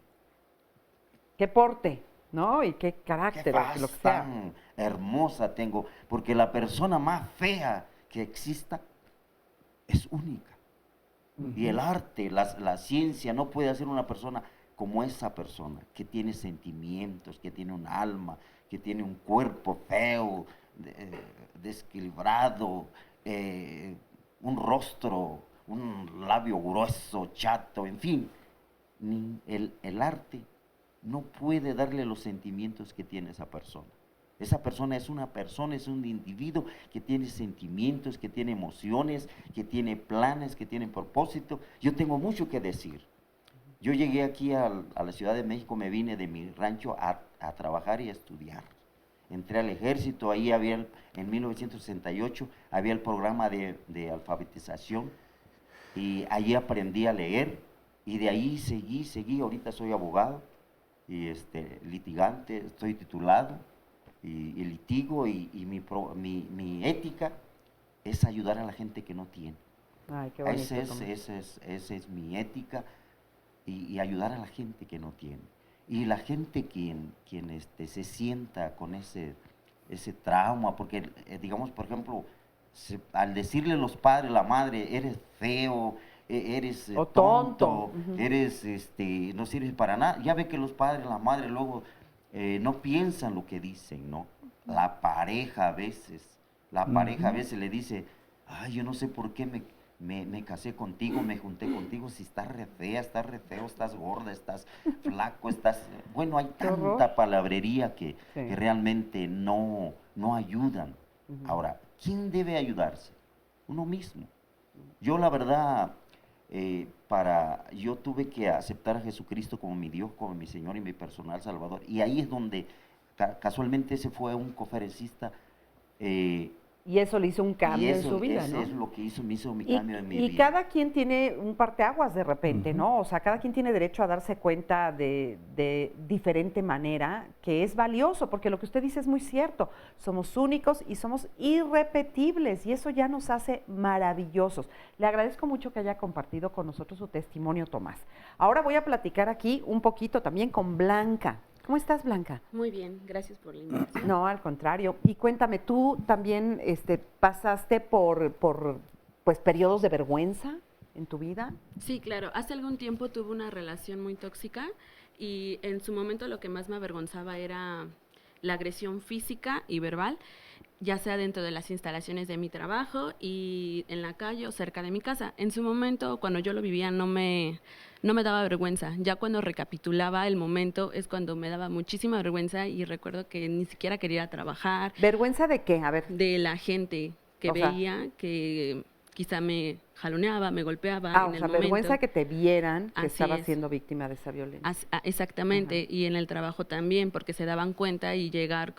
porte, ¿no? Y qué carácter, faz lo que sea. tan hermosa tengo, porque la persona más fea que exista es única. Y el arte, la ciencia no puede hacer una persona como esa persona, que tiene sentimientos, que tiene un alma, que tiene un cuerpo feo, desequilibrado, un rostro, un labio grueso, chato, en fin. El arte no puede darle los sentimientos que tiene esa persona. Esa persona, es un individuo que tiene sentimientos, que tiene emociones, que tiene planes, que tiene propósito. Yo tengo mucho que decir. Yo llegué aquí a la Ciudad de México, me vine de mi rancho a trabajar y a estudiar. Entré al ejército, ahí había, en 1968, había el programa de alfabetización y allí aprendí a leer y de ahí seguí, ahorita soy abogado y litigante, estoy titulado y litigo y mi ética es ayudar a la gente que no tiene. Ay, qué bonito. Esa es mi ética y ayudar a la gente que no tiene. Y la gente quien se sienta con ese trauma, porque digamos, por ejemplo, al decirle los padres, la madre, eres feo, eres tonto, eres, no sirves para nada, ya ve que los padres, la madre luego no piensan lo que dicen, ¿no? La pareja a veces le dice, ay, yo no sé por qué me casé contigo, me junté contigo, si estás re fea, estás re feo, estás gorda, estás flaco, Bueno, hay tanta palabrería que realmente no ayudan. Ahora, ¿quién debe ayudarse? Uno mismo. Yo la verdad, yo tuve que aceptar a Jesucristo como mi Dios, como mi Señor y mi personal Salvador. Y ahí es donde, casualmente ese fue un conferencista. Y eso le hizo un cambio en su vida, ¿no? Eso es lo que me hizo mi cambio en mi vida. Y cada quien tiene un parteaguas de repente, ¿no? O sea, cada quien tiene derecho a darse cuenta de diferente manera, que es valioso, porque lo que usted dice es muy cierto. Somos únicos y somos irrepetibles, y eso ya nos hace maravillosos. Le agradezco mucho que haya compartido con nosotros su testimonio, Tomás. Ahora voy a platicar aquí un poquito también con Blanca. ¿Cómo estás, Blanca? Muy bien, gracias por la invitación. No, al contrario. Y cuéntame, ¿tú también pasaste por pues periodos de vergüenza en tu vida? Sí, claro. Hace algún tiempo tuve una relación muy tóxica y en su momento lo que más me avergonzaba era la agresión física y verbal, ya sea dentro de las instalaciones de mi trabajo y en la calle o cerca de mi casa. En su momento, cuando yo lo vivía, no me daba vergüenza. Ya cuando recapitulaba el momento es cuando me daba muchísima vergüenza y recuerdo que ni siquiera quería trabajar. ¿Vergüenza de qué? A ver. De la gente que veía, que quizá me jaloneaba, me golpeaba en el momento. Vergüenza que te vieran que Así estabas es. siendo víctima de esa violencia. Exactamente, y en el trabajo también, porque se daban cuenta y llegar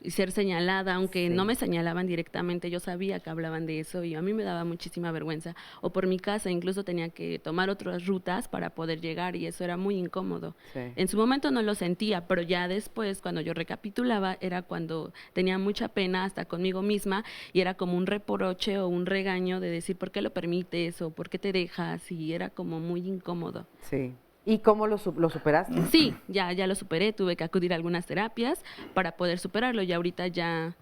y ser señalada, aunque no me señalaban directamente, yo sabía que hablaban de eso y a mí me daba muchísima vergüenza. O por mi casa incluso tenía que tomar otras rutas para poder llegar y eso era muy incómodo. Sí. En su momento no lo sentía, pero ya después, cuando yo recapitulaba, era cuando tenía mucha pena hasta conmigo misma y era como un reproche o un regaño de decir, ¿por qué lo permites? O ¿por qué te dejas? Y era como muy incómodo. Sí. ¿Y cómo lo superaste? Sí, ya lo superé, tuve que acudir a algunas terapias para poder superarlo y ahorita ya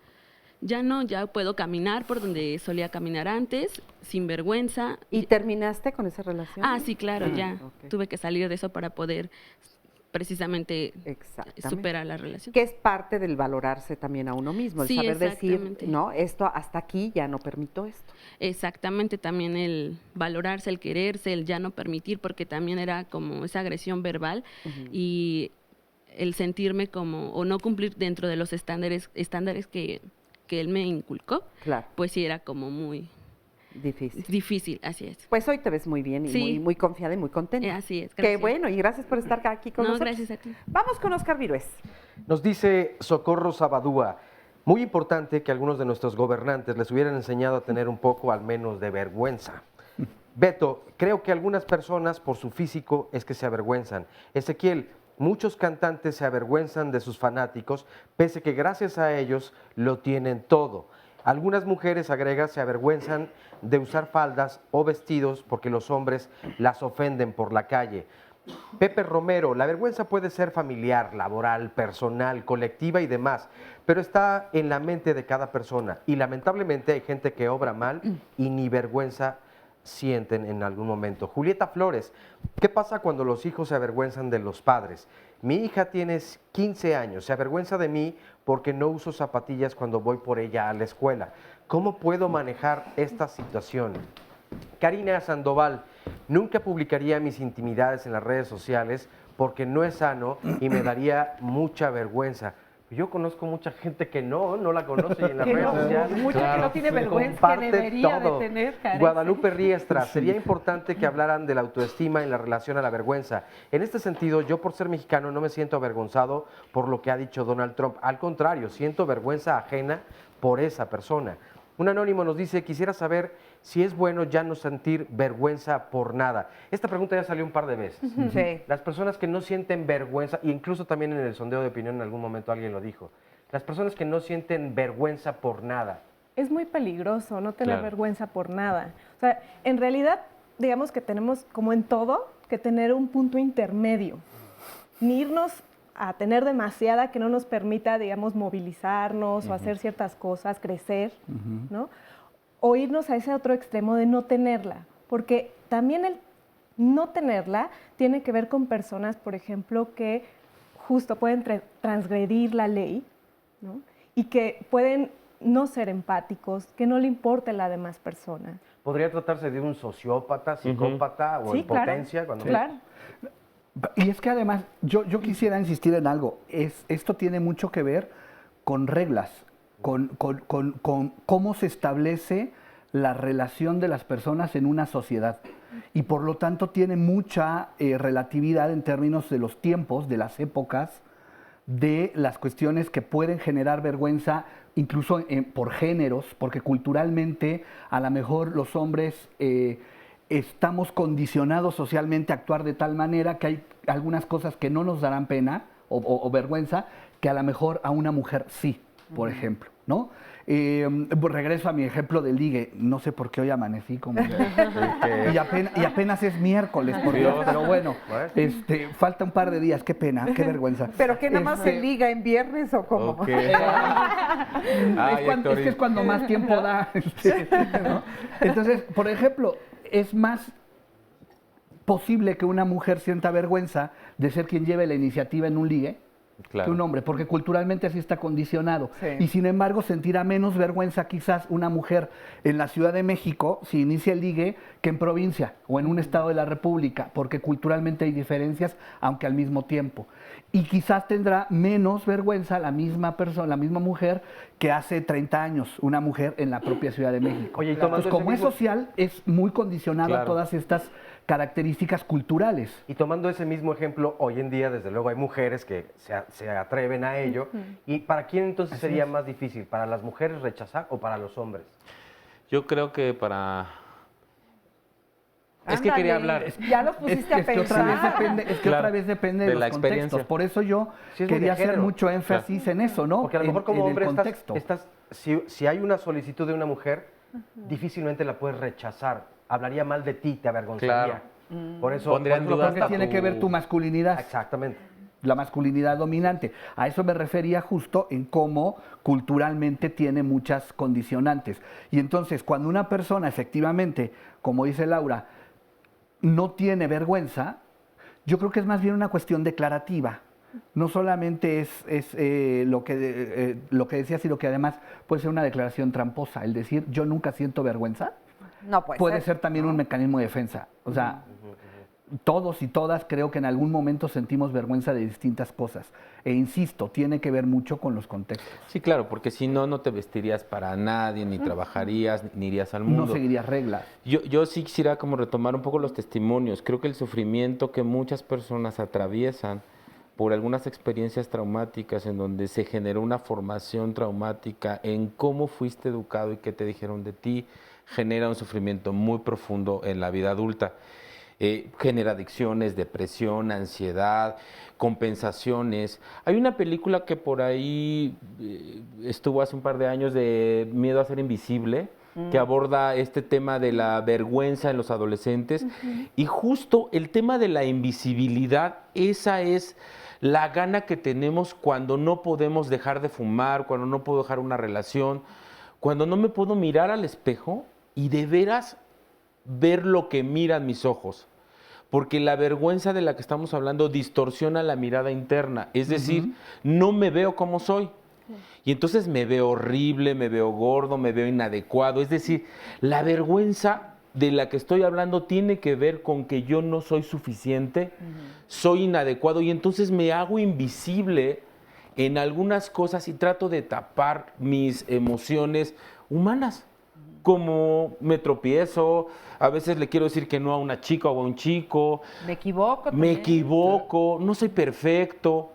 puedo caminar por donde solía caminar antes, sin vergüenza. ¿Y terminaste con esa relación? Ah, sí, claro, ya. Okay. Tuve que salir de eso para poder precisamente Exactamente. supera la relación. Que es parte del valorarse también a uno mismo, el Sí, saber decir, exactamente. no, esto hasta aquí ya no permito esto. Exactamente, también el valorarse, el quererse, el ya no permitir, porque también era como esa agresión verbal y el sentirme como, o no cumplir dentro de los estándares que él me inculcó, Claro. pues sí era como muy difícil, así es. Pues hoy te ves muy bien y Sí. muy confiada y muy contenta. Así es, Qué gracias. bueno, y gracias por estar aquí con No, nosotros. gracias a ti. Vamos con Oscar Virués. Nos dice Socorro Sabadúa, muy importante que algunos de nuestros gobernantes les hubieran enseñado a tener un poco al menos de vergüenza. Beto, creo que algunas personas por su físico es que se avergüenzan. Ezequiel, muchos cantantes se avergüenzan de sus fanáticos, pese que gracias a ellos lo tienen todo. Algunas mujeres, agrega, se avergüenzan de usar faldas o vestidos porque los hombres las ofenden por la calle. Pepe Romero, la vergüenza puede ser familiar, laboral, personal, colectiva y demás, pero está en la mente de cada persona y lamentablemente hay gente que obra mal y ni vergüenza sienten en algún momento. Julieta Flores, ¿qué pasa cuando los hijos se avergüenzan de los padres? Mi hija tiene 15 años, se avergüenza de mí porque no uso zapatillas cuando voy por ella a la escuela. ¿Cómo puedo manejar esta situación? Karina Sandoval, nunca publicaría mis intimidades en las redes sociales porque no es sano y me daría mucha vergüenza. Yo conozco mucha gente que no la conoce y en las Que redes no, sociales. mucha que no tiene vergüenza, que comparte debería todo. de tener, Karen. Guadalupe Riestra, sería importante que hablaran de la autoestima en la relación a la vergüenza. En este sentido, yo por ser mexicano no me siento avergonzado por lo que ha dicho Donald Trump. Al contrario, siento vergüenza ajena por esa persona. Un anónimo nos dice, quisiera saber si es bueno ya no sentir vergüenza por nada. Esta pregunta ya salió un par de veces. Sí. Las personas que no sienten vergüenza, e incluso también en el sondeo de opinión en algún momento alguien lo dijo, las personas que no sienten vergüenza por nada. Es muy peligroso no tener Claro. vergüenza por nada. O sea, en realidad, digamos que tenemos, como en todo, que tener un punto intermedio. Ni irnos a tener demasiada que no nos permita, digamos, movilizarnos o hacer ciertas cosas, crecer, ¿no? O irnos a ese otro extremo de no tenerla, porque también el no tenerla tiene que ver con personas, por ejemplo, que justo pueden transgredir la ley, ¿no? Y que pueden no ser empáticos, que no le importe la demás persona. ¿Podría tratarse de un sociópata, psicópata o Sí, en claro, potencia? Cuando claro. Y es que además, yo quisiera insistir en algo, esto tiene mucho que ver con reglas, con cómo se establece la relación de las personas en una sociedad. Y por lo tanto tiene mucha relatividad en términos de los tiempos, de las épocas, de las cuestiones que pueden generar vergüenza, incluso por géneros, porque culturalmente a lo mejor los hombres estamos condicionados socialmente a actuar de tal manera que hay algunas cosas que no nos darán pena o vergüenza, que a lo mejor a una mujer sí, por ejemplo, ¿no? Regreso a mi ejemplo del ligue, no sé por qué hoy amanecí como y apenas es miércoles, por Dios, pero bueno, falta un par de días, qué pena, qué vergüenza. ¿Pero qué nada más se liga en viernes o cómo? Okay. Es que es cuando más tiempo da. ¿No? Entonces, por ejemplo, es más posible que una mujer sienta vergüenza de ser quien lleve la iniciativa en un ligue que un hombre, porque culturalmente así está condicionado. Sí. Y sin embargo, sentirá menos vergüenza quizás una mujer en la Ciudad de México si inicia el ligue que en provincia o en un estado de la República, porque culturalmente hay diferencias, aunque al mismo tiempo. Y quizás tendrá menos vergüenza la misma persona, la misma mujer que hace 30 años, una mujer en la propia Ciudad de México. Oye, y entonces, como es social, es muy condicionado a todas estas características culturales. Y tomando ese mismo ejemplo, hoy en día, desde luego, hay mujeres que se atreven a ello. ¿Y para quién entonces sería más difícil? ¿Para las mujeres rechazar o para los hombres? Yo creo que para... Es que quería hablar. Ya los pusiste a pensar. Otra vez depende de los contextos. Por eso yo quería hacer mucho énfasis en eso, ¿no? Porque a lo mejor como hombre contexto. si hay una solicitud de una mujer, difícilmente la puedes rechazar. Hablaría mal de ti, te avergonzaría. Por eso, porque tiene que ver tu masculinidad. Exactamente. La masculinidad dominante. A eso me refería justo en cómo culturalmente tiene muchas condicionantes. Y entonces, cuando una persona efectivamente, como dice Laura, no tiene vergüenza, Yo creo que es más bien una cuestión declarativa. No solamente es lo que decía, sino que además puede ser una declaración tramposa. El decir yo nunca siento vergüenza no puede ser también un mecanismo de defensa. O sea, todos y todas creo que en algún momento sentimos vergüenza de distintas cosas. E insisto, tiene que ver mucho con los contextos. Sí, claro, porque si no, no te vestirías para nadie, ni trabajarías, ni irías al mundo. No seguirías reglas. Yo sí quisiera como retomar un poco los testimonios. Creo que el sufrimiento que muchas personas atraviesan por algunas experiencias traumáticas en donde se generó una formación traumática en cómo fuiste educado y qué te dijeron de ti, genera un sufrimiento muy profundo en la vida adulta. Genera adicciones, depresión, ansiedad, compensaciones. Hay una película que por ahí estuvo hace un par de años de Miedo a ser invisible, que aborda este tema de la vergüenza en los adolescentes. Y justo el tema de la invisibilidad, esa es la gana que tenemos cuando no podemos dejar de fumar, cuando no puedo dejar una relación, cuando no me puedo mirar al espejo y de veras ver lo que miran mis ojos, porque la vergüenza de la que estamos hablando distorsiona la mirada interna, es decir, no me veo como soy, y entonces me veo horrible, me veo gordo, me veo inadecuado, es decir, la vergüenza de la que estoy hablando tiene que ver con que yo no soy suficiente, soy inadecuado, y entonces me hago invisible en algunas cosas y trato de tapar mis emociones humanas. Como me tropiezo, a veces le quiero decir que no a una chica o a un chico. Me equivoco. Me equivoco, no soy perfecto.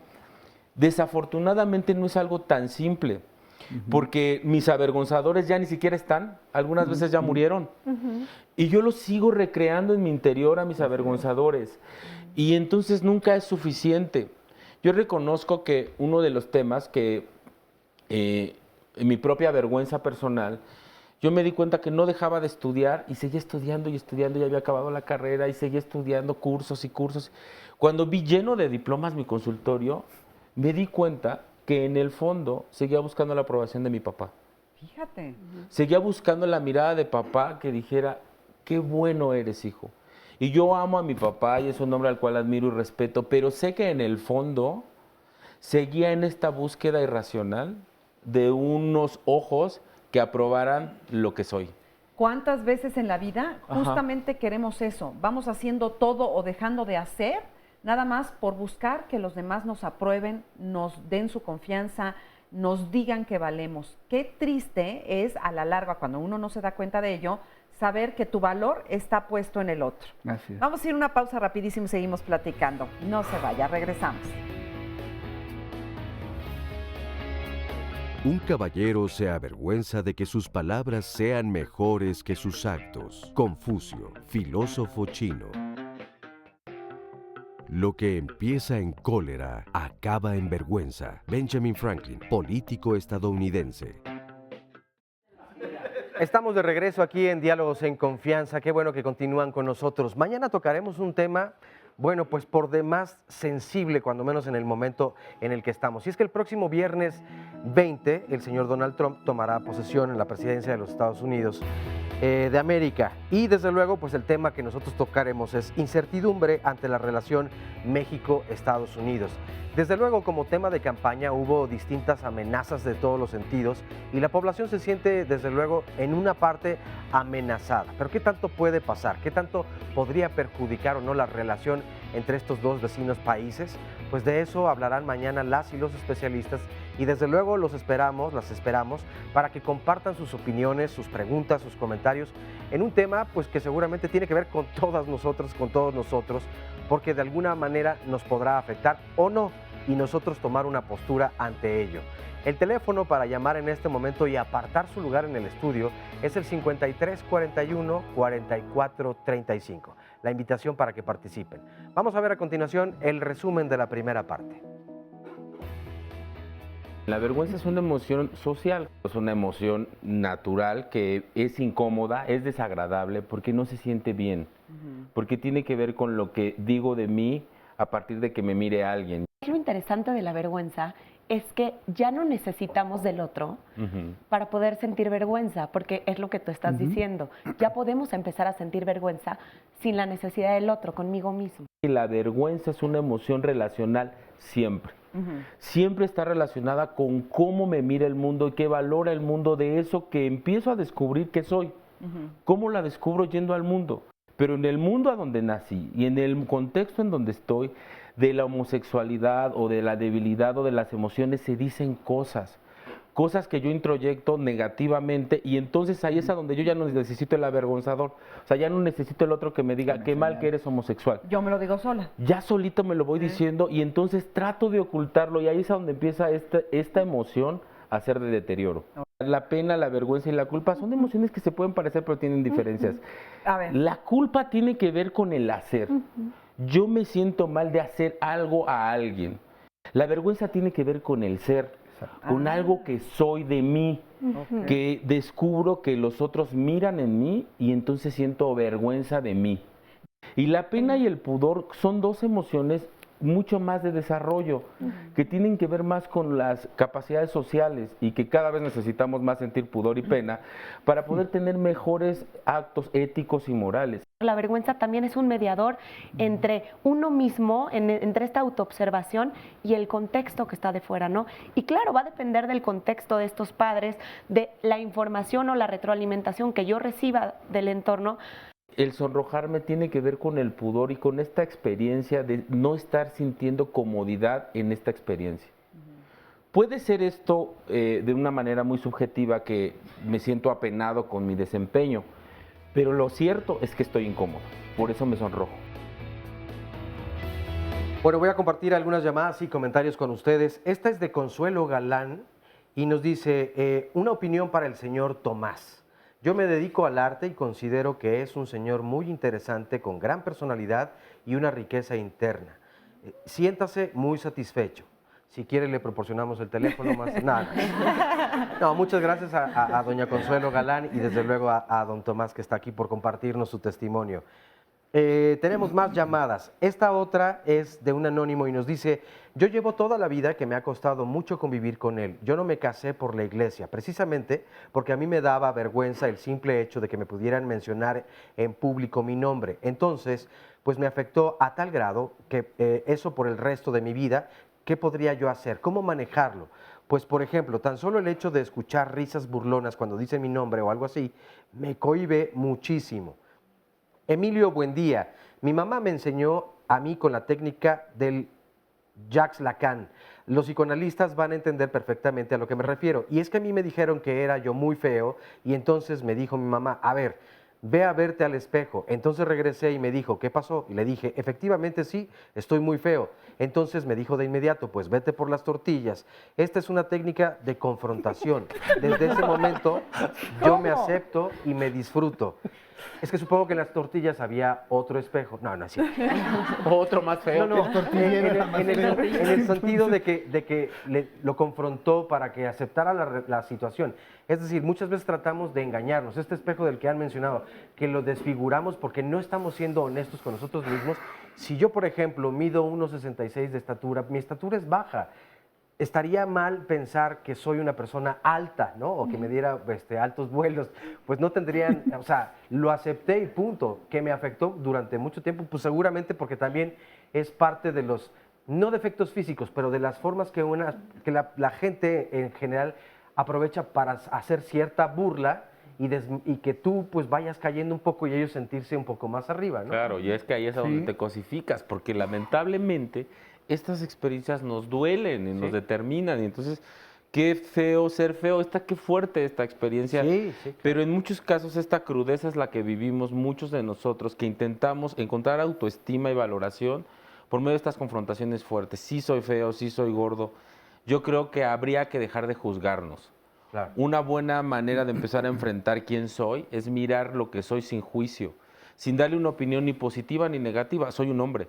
Desafortunadamente no es algo tan simple, porque mis avergonzadores ya ni siquiera están, algunas veces ya murieron. Y yo los sigo recreando en mi interior a mis avergonzadores. Y entonces nunca es suficiente. Yo reconozco que uno de los temas que en mi propia vergüenza personal, yo me di cuenta que no dejaba de estudiar y seguía estudiando y estudiando, ya había acabado la carrera y seguía estudiando cursos y cursos. Cuando vi lleno de diplomas mi consultorio, me di cuenta que en el fondo seguía buscando la aprobación de mi papá. Fíjate. Seguía buscando la mirada de papá que dijera, qué bueno eres, hijo. Y yo amo a mi papá y es un hombre al cual admiro y respeto, pero sé que en el fondo seguía en esta búsqueda irracional de unos ojos que aprobaran lo que soy. ¿Cuántas veces en la vida justamente queremos eso? Vamos haciendo todo o dejando de hacer, nada más por buscar que los demás nos aprueben, nos den su confianza, nos digan que valemos. Qué triste es a la larga, cuando uno no se da cuenta de ello, saber que tu valor está puesto en el otro. Así es. Vamos a ir a una pausa rapidísimo y seguimos platicando. No se vaya, regresamos. Un caballero se avergüenza de que sus palabras sean mejores que sus actos. Confucio, filósofo chino. Lo que empieza en cólera acaba en vergüenza. Benjamin Franklin, político estadounidense. Estamos de regreso aquí en Diálogos en Confianza. Qué bueno que continúan con nosotros. Mañana tocaremos un tema, bueno, pues por demás sensible, cuando menos en el momento en el que estamos. Y es que el próximo viernes 20, el señor Donald Trump tomará posesión en la presidencia de los Estados Unidos de América. Y desde luego, pues el tema que nosotros tocaremos es incertidumbre ante la relación México-Estados Unidos. Desde luego, como tema de campaña hubo distintas amenazas de todos los sentidos y la población se siente, desde luego, en una parte amenazada. Pero ¿qué tanto puede pasar? ¿Qué tanto podría perjudicar o no la relación entre estos dos vecinos países? Pues de eso hablarán mañana las y los especialistas y desde luego las esperamos para que compartan sus opiniones, sus preguntas, sus comentarios en un tema pues que seguramente tiene que ver con todas nosotras, con todos nosotros, porque de alguna manera nos podrá afectar o no y nosotros tomar una postura ante ello. El teléfono para llamar en este momento y apartar su lugar en el estudio es el 5341-4435. La invitación para que participen. Vamos a ver a continuación el resumen de la primera parte. La vergüenza es una emoción social, es una emoción natural que es incómoda, es desagradable porque no se siente bien, porque tiene que ver con lo que digo de mí a partir de que me mire alguien. Lo interesante de la vergüenza es que ya no necesitamos del otro para poder sentir vergüenza, porque es lo que tú estás diciendo. Ya podemos empezar a sentir vergüenza sin la necesidad del otro, conmigo mismo. Y la vergüenza es una emoción relacional siempre. Siempre está relacionada con cómo me mira el mundo y qué valora el mundo de eso que empiezo a descubrir que soy. ¿Cómo la descubro yendo al mundo? Pero en el mundo a donde nací y en el contexto en donde estoy, de la homosexualidad o de la debilidad o de las emociones se dicen cosas que yo introyecto negativamente, y entonces ahí es a donde yo ya no necesito el avergonzador. O sea, ya no necesito el otro que me diga qué mal que eres homosexual. Yo me lo digo sola. Ya solito me lo voy diciendo, y entonces trato de ocultarlo, y ahí es a donde empieza esta emoción a ser de deterioro. La pena, la vergüenza y la culpa son emociones que se pueden parecer, pero tienen diferencias. A ver. La culpa tiene que ver con el hacer. Yo me siento mal de hacer algo a alguien. La vergüenza tiene que ver con el ser, con algo que soy de mí, que descubro que los otros miran en mí y entonces siento vergüenza de mí. Y la pena y el pudor son dos emociones mucho más de desarrollo, que tienen que ver más con las capacidades sociales, y que cada vez necesitamos más sentir pudor y pena para poder tener mejores actos éticos y morales. La vergüenza también es un mediador entre uno mismo, entre esta autoobservación y el contexto que está de fuera, ¿no? Y claro, va a depender del contexto de estos padres, de la información o la retroalimentación que yo reciba del entorno. El sonrojarme tiene que ver con el pudor y con esta experiencia de no estar sintiendo comodidad en esta experiencia. Puede ser esto de una manera muy subjetiva, que me siento apenado con mi desempeño, pero lo cierto es que estoy incómodo, por eso me sonrojo. Bueno, voy a compartir algunas llamadas y comentarios con ustedes. Esta es de Consuelo Galán y nos dice, una opinión para el señor Tomás. Yo me dedico al arte y considero que es un señor muy interesante, con gran personalidad y una riqueza interna. Siéntase muy satisfecho. Si quiere le proporcionamos el teléfono más nada. No, muchas gracias a doña Consuelo Galán y desde luego a don Tomás, que está aquí por compartirnos su testimonio. Tenemos más llamadas. Esta otra es de un anónimo y nos dice, yo llevo toda la vida que me ha costado mucho convivir con él. Yo no me casé por la iglesia, precisamente porque a mí me daba vergüenza el simple hecho de que me pudieran mencionar en público mi nombre. Entonces, pues me afectó a tal grado que eso por el resto de mi vida, ¿qué podría yo hacer? ¿Cómo manejarlo? Pues, por ejemplo, tan solo el hecho de escuchar risas burlonas cuando dicen mi nombre o algo así, me cohíbe muchísimo. Emilio, buen día. Mi mamá me enseñó a mí con la técnica del Jacques Lacan. Los psicoanalistas van a entender perfectamente a lo que me refiero. Y es que a mí me dijeron que era yo muy feo y entonces me dijo mi mamá, a ver, ve a verte al espejo. Entonces regresé y me dijo, ¿qué pasó? Y le dije, efectivamente sí, estoy muy feo. Entonces me dijo de inmediato, pues vete por las tortillas. Esta es una técnica de confrontación. Desde ese momento yo me acepto y me disfruto. Es que supongo que en las tortillas había otro espejo. No, no es cierto. Otro más feo. No, en el sentido de que lo confrontó para que aceptara la situación. Es decir, muchas veces tratamos de engañarnos. Este espejo del que han mencionado, que lo desfiguramos porque no estamos siendo honestos con nosotros mismos. Si yo, por ejemplo, mido 1,66 de estatura, mi estatura es baja. Estaría mal pensar que soy una persona alta, ¿no? O que me diera altos vuelos. Pues no tendrían, o sea, lo acepté y punto. Que me afectó durante mucho tiempo, pues seguramente porque también es parte de los, no defectos físicos, pero de las formas que la gente en general aprovecha para hacer cierta burla y que tú pues vayas cayendo un poco y ellos sentirse un poco más arriba, ¿no? Claro, y es que ahí es a donde te cosificas, porque lamentablemente estas experiencias nos duelen y nos determinan, y entonces qué feo ser feo, qué fuerte esta experiencia, pero en muchos casos esta crudeza es la que vivimos muchos de nosotros, que intentamos encontrar autoestima y valoración por medio de estas confrontaciones fuertes. Sí soy feo, sí soy gordo. Yo creo que habría que dejar de juzgarnos. Claro. Una buena manera de empezar a enfrentar quién soy es mirar lo que soy sin juicio, sin darle una opinión ni positiva ni negativa. Soy un hombre.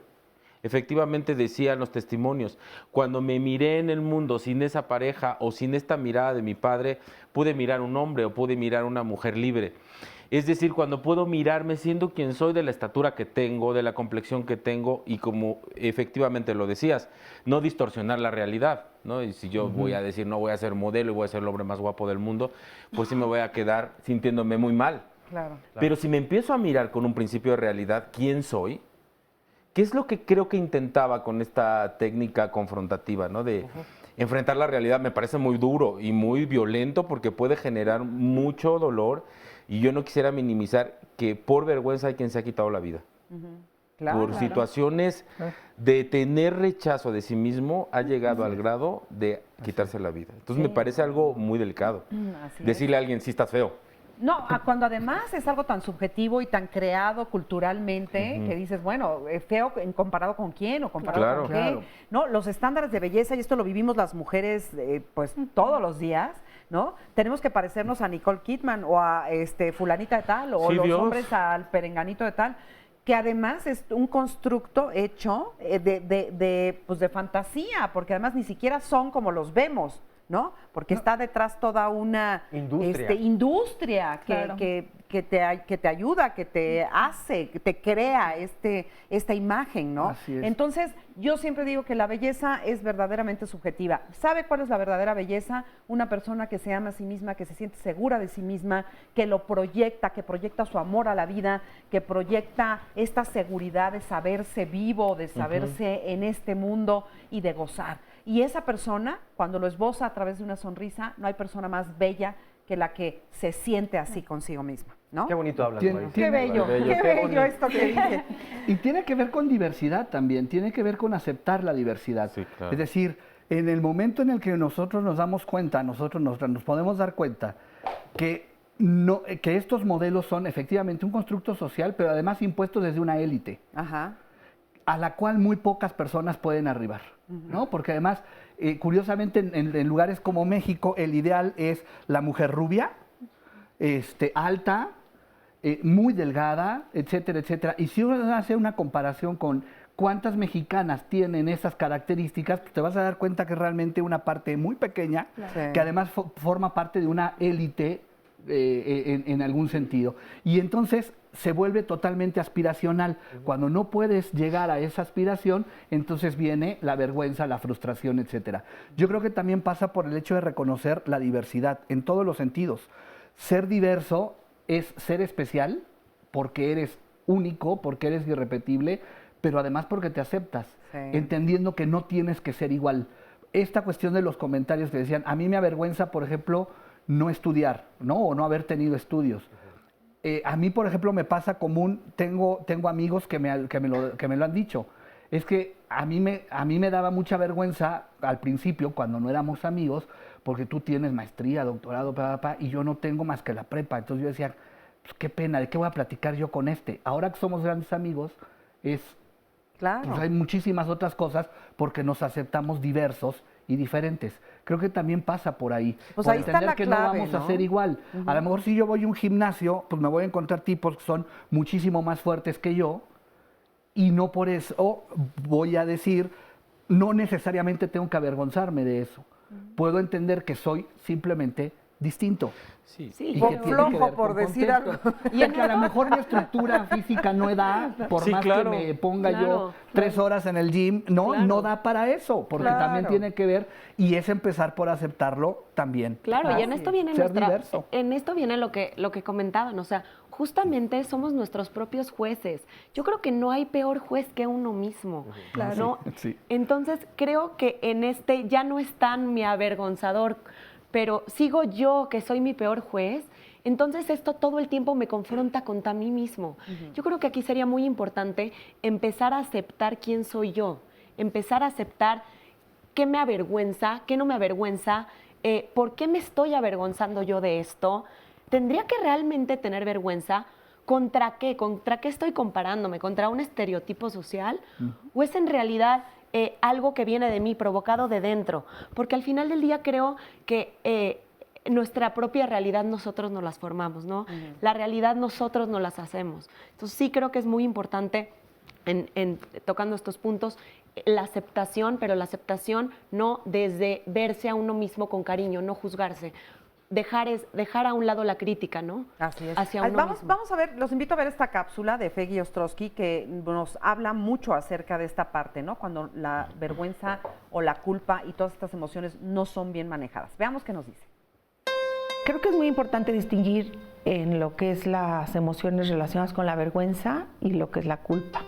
Efectivamente decían los testimonios, cuando me miré en el mundo sin esa pareja o sin esta mirada de mi padre, pude mirar un hombre o pude mirar una mujer libre. Es decir, cuando puedo mirarme siendo quien soy, de la estatura que tengo, de la complexión que tengo, y como efectivamente lo decías, no distorsionar la realidad, ¿no? Y si yo voy a decir no voy a ser modelo y voy a ser el hombre más guapo del mundo, pues sí me voy a quedar sintiéndome muy mal. Claro. Pero si me empiezo a mirar con un principio de realidad, ¿quién soy? ¿Qué es lo que creo que intentaba con esta técnica confrontativa, ¿no? De enfrentar la realidad. Me parece muy duro y muy violento porque puede generar mucho dolor y yo no quisiera minimizar que por vergüenza hay quien se ha quitado la vida. Por situaciones de tener rechazo de sí mismo ha llegado al grado de quitarse la vida. Entonces me parece algo muy delicado. Decirle a alguien, sí estás feo. No, cuando además es algo tan subjetivo y tan creado culturalmente que dices, bueno, feo comparado con quién o comparado con qué. No, los estándares de belleza, y esto lo vivimos las mujeres pues todos los días, ¿no? Tenemos que parecernos a Nicole Kidman o a fulanita de tal o los hombres al perenganito de tal, que además es un constructo hecho de fantasía, porque además ni siquiera son como los vemos, ¿no? Porque está detrás toda una industria que te ayuda, que te hace, que te crea esta imagen, ¿no? Así es. Entonces, yo siempre digo que la belleza es verdaderamente subjetiva. ¿Sabe cuál es la verdadera belleza? Una persona que se ama a sí misma, que se siente segura de sí misma, que lo proyecta, que proyecta su amor a la vida, que proyecta esta seguridad de saberse vivo, de saberse en este mundo y de gozar. Y esa persona, cuando lo esboza a través de una sonrisa, no hay persona más bella que la que se siente así consigo misma, ¿no? Qué bonito hablas, Qué bello, qué bello esto que dice. Y tiene que ver con diversidad también, tiene que ver con aceptar la diversidad. Sí, claro. Es decir, en el momento en el que nosotros nos damos cuenta, nosotros nos podemos dar cuenta que estos modelos son efectivamente un constructo social, pero además impuestos desde una élite. A la cual muy pocas personas pueden arribar, ¿no? Porque además, curiosamente, en lugares como México, el ideal es la mujer rubia, alta, muy delgada, etcétera, etcétera. Y si uno hace una comparación con cuántas mexicanas tienen esas características, pues te vas a dar cuenta que es realmente una parte muy pequeña, que además forma parte de una élite en algún sentido. Y entonces se vuelve totalmente aspiracional. Cuando no puedes llegar a esa aspiración, entonces viene la vergüenza, la frustración, etcétera. Yo creo que también pasa por el hecho de reconocer la diversidad en todos los sentidos. Ser diverso es ser especial porque eres único, porque eres irrepetible, pero además porque te aceptas, entendiendo que no tienes que ser igual. Esta cuestión de los comentarios que decían, a mí me avergüenza, por ejemplo, no estudiar, ¿no? O no haber tenido estudios. A mí, por ejemplo, me pasa común, tengo amigos que me lo han dicho. Es que a mí me daba mucha vergüenza al principio, cuando no éramos amigos, porque tú tienes maestría, doctorado, y yo no tengo más que la prepa. Entonces yo decía, pues qué pena, ¿de qué voy a platicar yo con este? Ahora que somos grandes amigos, pues hay muchísimas otras cosas porque nos aceptamos diversos y diferentes. Creo que también pasa por ahí. Pues por ahí está entender la que clave, no vamos a ¿no? ser igual. A lo mejor si yo voy a un gimnasio, pues me voy a encontrar tipos que son muchísimo más fuertes que yo y no por eso voy a decir, no necesariamente tengo que avergonzarme de eso. Puedo entender que soy simplemente distinto. Y que flojo, por decir algo. Y que a lo mejor mi estructura física no da, por más que me ponga yo 3 horas en el gym, no da para eso, porque también tiene que ver, y es empezar por aceptarlo también. Claro, y en esto viene diverso. En esto viene lo que comentaban, o sea, justamente somos nuestros propios jueces. Yo creo que no hay peor juez que uno mismo, ¿no? Entonces, creo que en ya no es tan mi avergonzador, pero sigo yo, que soy mi peor juez, entonces esto todo el tiempo me confronta contra mí mismo. Yo creo que aquí sería muy importante empezar a aceptar quién soy yo, empezar a aceptar qué me avergüenza, qué no me avergüenza, por qué me estoy avergonzando yo de esto. ¿Tendría que realmente tener vergüenza? ¿Contra qué? ¿Contra qué estoy comparándome? ¿Contra un estereotipo social? ¿O es en realidad algo que viene de mí, provocado de dentro? Porque al final del día creo que nuestra propia realidad nosotros nos las formamos, ¿no? La realidad nosotros nos las hacemos. Entonces sí creo que es muy importante, tocando estos puntos, la aceptación, pero la aceptación no desde verse a uno mismo con cariño, no juzgarse. Dejar a un lado la crítica, ¿no? Así es. Hacia uno mismo. Vamos a ver, los invito a ver esta cápsula de Feggy Ostrowski que nos habla mucho acerca de esta parte, ¿no? Cuando la vergüenza o la culpa y todas estas emociones no son bien manejadas. Veamos qué nos dice. Creo que es muy importante distinguir en lo que es las emociones relacionadas con la vergüenza y lo que es la culpa.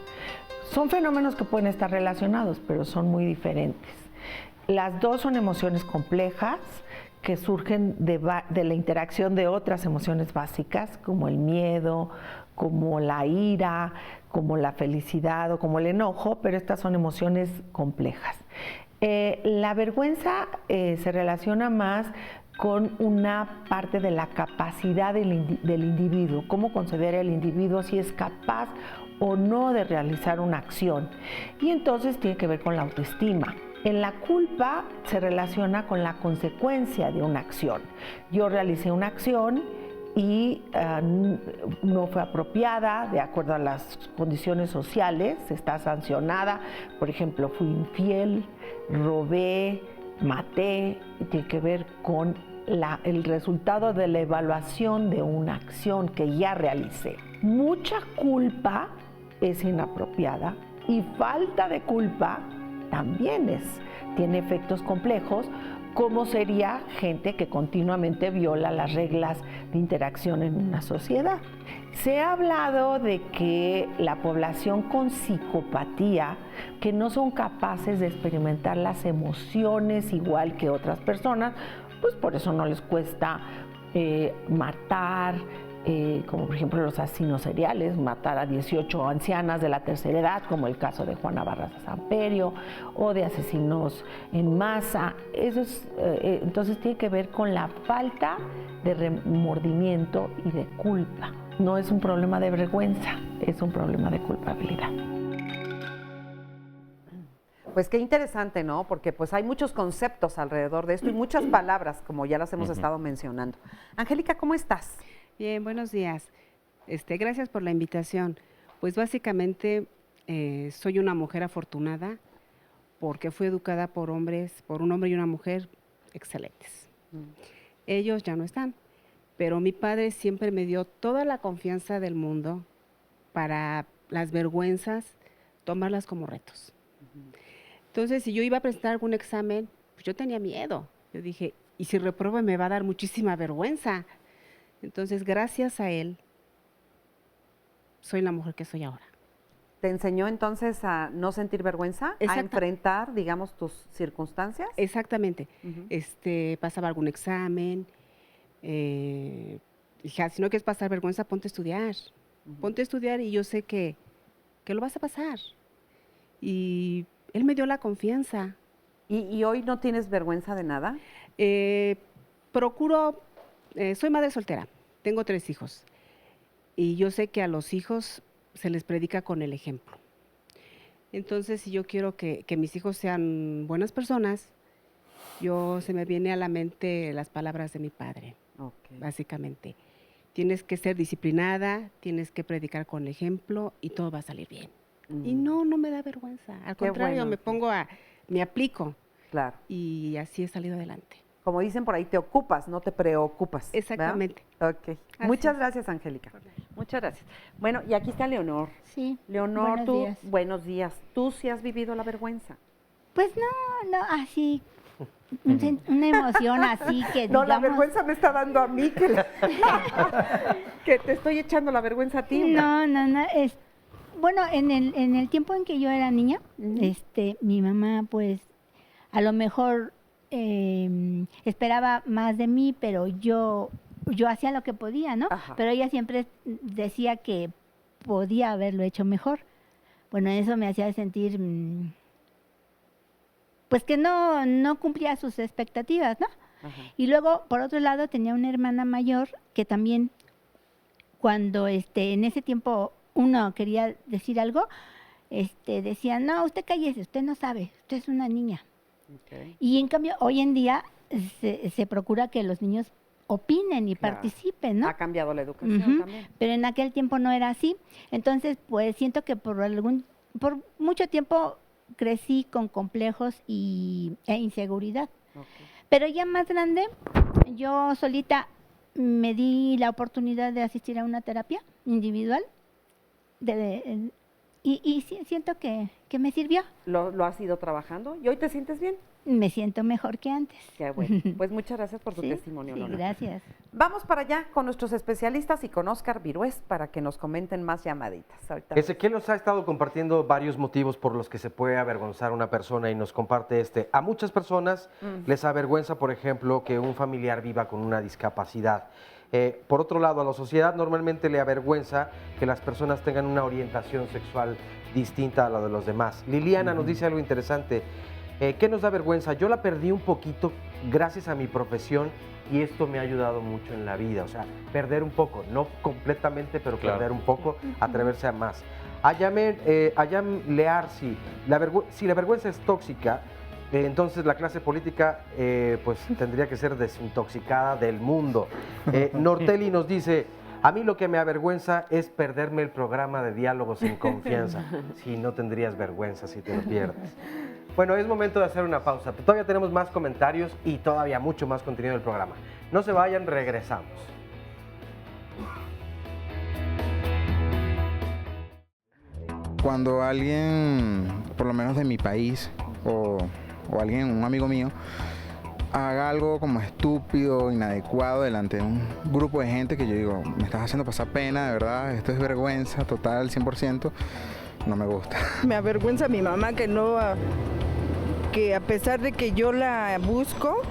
Son fenómenos que pueden estar relacionados, pero son muy diferentes. Las dos son emociones complejas que surgen de la interacción de otras emociones básicas, como el miedo, como la ira, como la felicidad o como el enojo, pero estas son emociones complejas. La vergüenza se relaciona más con una parte de la capacidad del individuo, cómo considera el individuo si es capaz o no de realizar una acción. Y entonces tiene que ver con la autoestima. En la culpa se relaciona con la consecuencia de una acción. Yo realicé una acción y no fue apropiada de acuerdo a las condiciones sociales, está sancionada. Por ejemplo, fui infiel, robé, maté, y tiene que ver con el resultado de la evaluación de una acción que ya realicé. Mucha culpa es inapropiada y falta de culpa también tiene efectos complejos, como sería gente que continuamente viola las reglas de interacción en una sociedad. Se ha hablado de que la población con psicopatía, que no son capaces de experimentar las emociones igual que otras personas, pues por eso no les cuesta matar, como por ejemplo los asesinos seriales, matar a 18 ancianas de la tercera edad, como el caso de Juana Barraza Samperio, o de asesinos en masa. Entonces tiene que ver con la falta de remordimiento y de culpa. No es un problema de vergüenza, es un problema de culpabilidad. Pues qué interesante, ¿no? Porque pues hay muchos conceptos alrededor de esto y muchas palabras, como ya las hemos estado mencionando. Angélica, ¿cómo estás? Bien, buenos días. Gracias por la invitación. Pues básicamente soy una mujer afortunada porque fui educada por hombres, por un hombre y una mujer excelentes. Ellos ya no están, pero mi padre siempre me dio toda la confianza del mundo para las vergüenzas, tomarlas como retos. Entonces, si yo iba a presentar algún examen, pues yo tenía miedo. Yo dije, ¿y si repruebo me va a dar muchísima vergüenza? Entonces, gracias a él, soy la mujer que soy ahora. ¿Te enseñó entonces a no sentir vergüenza? ¿A enfrentar, digamos, tus circunstancias? Exactamente. Pasaba algún examen, dije, si no quieres pasar vergüenza, ponte a estudiar. Ponte a estudiar y yo sé que lo vas a pasar. Y él me dio la confianza. ¿Y hoy no tienes vergüenza de nada? Procuro, soy madre soltera, tengo 3 hijos. Y yo sé que a los hijos se les predica con el ejemplo. Entonces, si yo quiero que mis hijos sean buenas personas, se me viene a la mente las palabras de mi padre, básicamente. Tienes que ser disciplinada, tienes que predicar con el ejemplo y todo va a salir bien. Y no me da vergüenza. Al contrario, bueno, me aplico. Claro. Y así he salido adelante. Como dicen por ahí, te ocupas, no te preocupas. Exactamente. Ok. Muchas gracias, Angélica. Muchas gracias. Bueno, y aquí está Leonor. Sí. Leonor, buenos días. ¿Tú sí has vivido la vergüenza? Pues no, así. Una emoción así que no, la vergüenza me está dando a mí que te estoy echando la vergüenza a ti. No. Bueno, en el tiempo en que yo era niña, mi mamá pues a lo mejor esperaba más de mí, pero yo hacía lo que podía, ¿no? Ajá. Pero ella siempre decía que podía haberlo hecho mejor. Bueno, eso me hacía sentir pues que no cumplía sus expectativas, ¿no? Ajá. Y luego, por otro lado, tenía una hermana mayor que también, cuando en ese tiempo uno quería decir algo, decía, no, usted cállese, usted no sabe, usted es una niña. Okay. Y en cambio, hoy en día se procura que los niños opinen y participen, ¿no? Ha cambiado la educación también. Pero en aquel tiempo no era así. Entonces, pues siento que por mucho tiempo crecí con complejos e inseguridad. Okay. Pero ya más grande, yo solita me di la oportunidad de asistir a una terapia individual y siento que me sirvió. ¿Lo has ido trabajando? ¿Y hoy te sientes bien? me siento mejor que antes. Qué bueno. Pues muchas gracias por tu testimonio, Sí, Lola. gracias. Vamos para allá con nuestros especialistas y con Óscar Virués para que nos comenten más llamaditas. Ahorita Ezequiel nos ha estado compartiendo varios motivos por los que se puede avergonzar una persona y nos comparte este. A muchas personas les avergüenza, por ejemplo, que un familiar viva con una discapacidad. Por otro lado, a la sociedad normalmente le avergüenza que las personas tengan una orientación sexual distinta a la de los demás. Liliana nos dice algo interesante. ¿Qué nos da vergüenza? Yo la perdí un poquito gracias a mi profesión y esto me ha ayudado mucho en la vida. O sea, perder un poco, no completamente, pero perder un poco, atreverse a más. Ayam Learsi, si la vergüenza es tóxica, entonces la clase política pues tendría que ser desintoxicada del mundo. Norteli nos dice, a mí lo que me avergüenza es perderme el programa de Diálogos en Confianza. Si no tendrías vergüenza si te lo pierdes. Bueno, es momento de hacer una pausa. Todavía tenemos más comentarios y todavía mucho más contenido del programa. No se vayan, regresamos. Cuando alguien, por lo menos de mi país, o alguien, un amigo mío, haga algo como estúpido, inadecuado delante de un grupo de gente que yo digo, me estás haciendo pasar pena, de verdad, esto es vergüenza total, 100%, no me gusta. Me avergüenza mi mamá que a pesar de que yo la busco,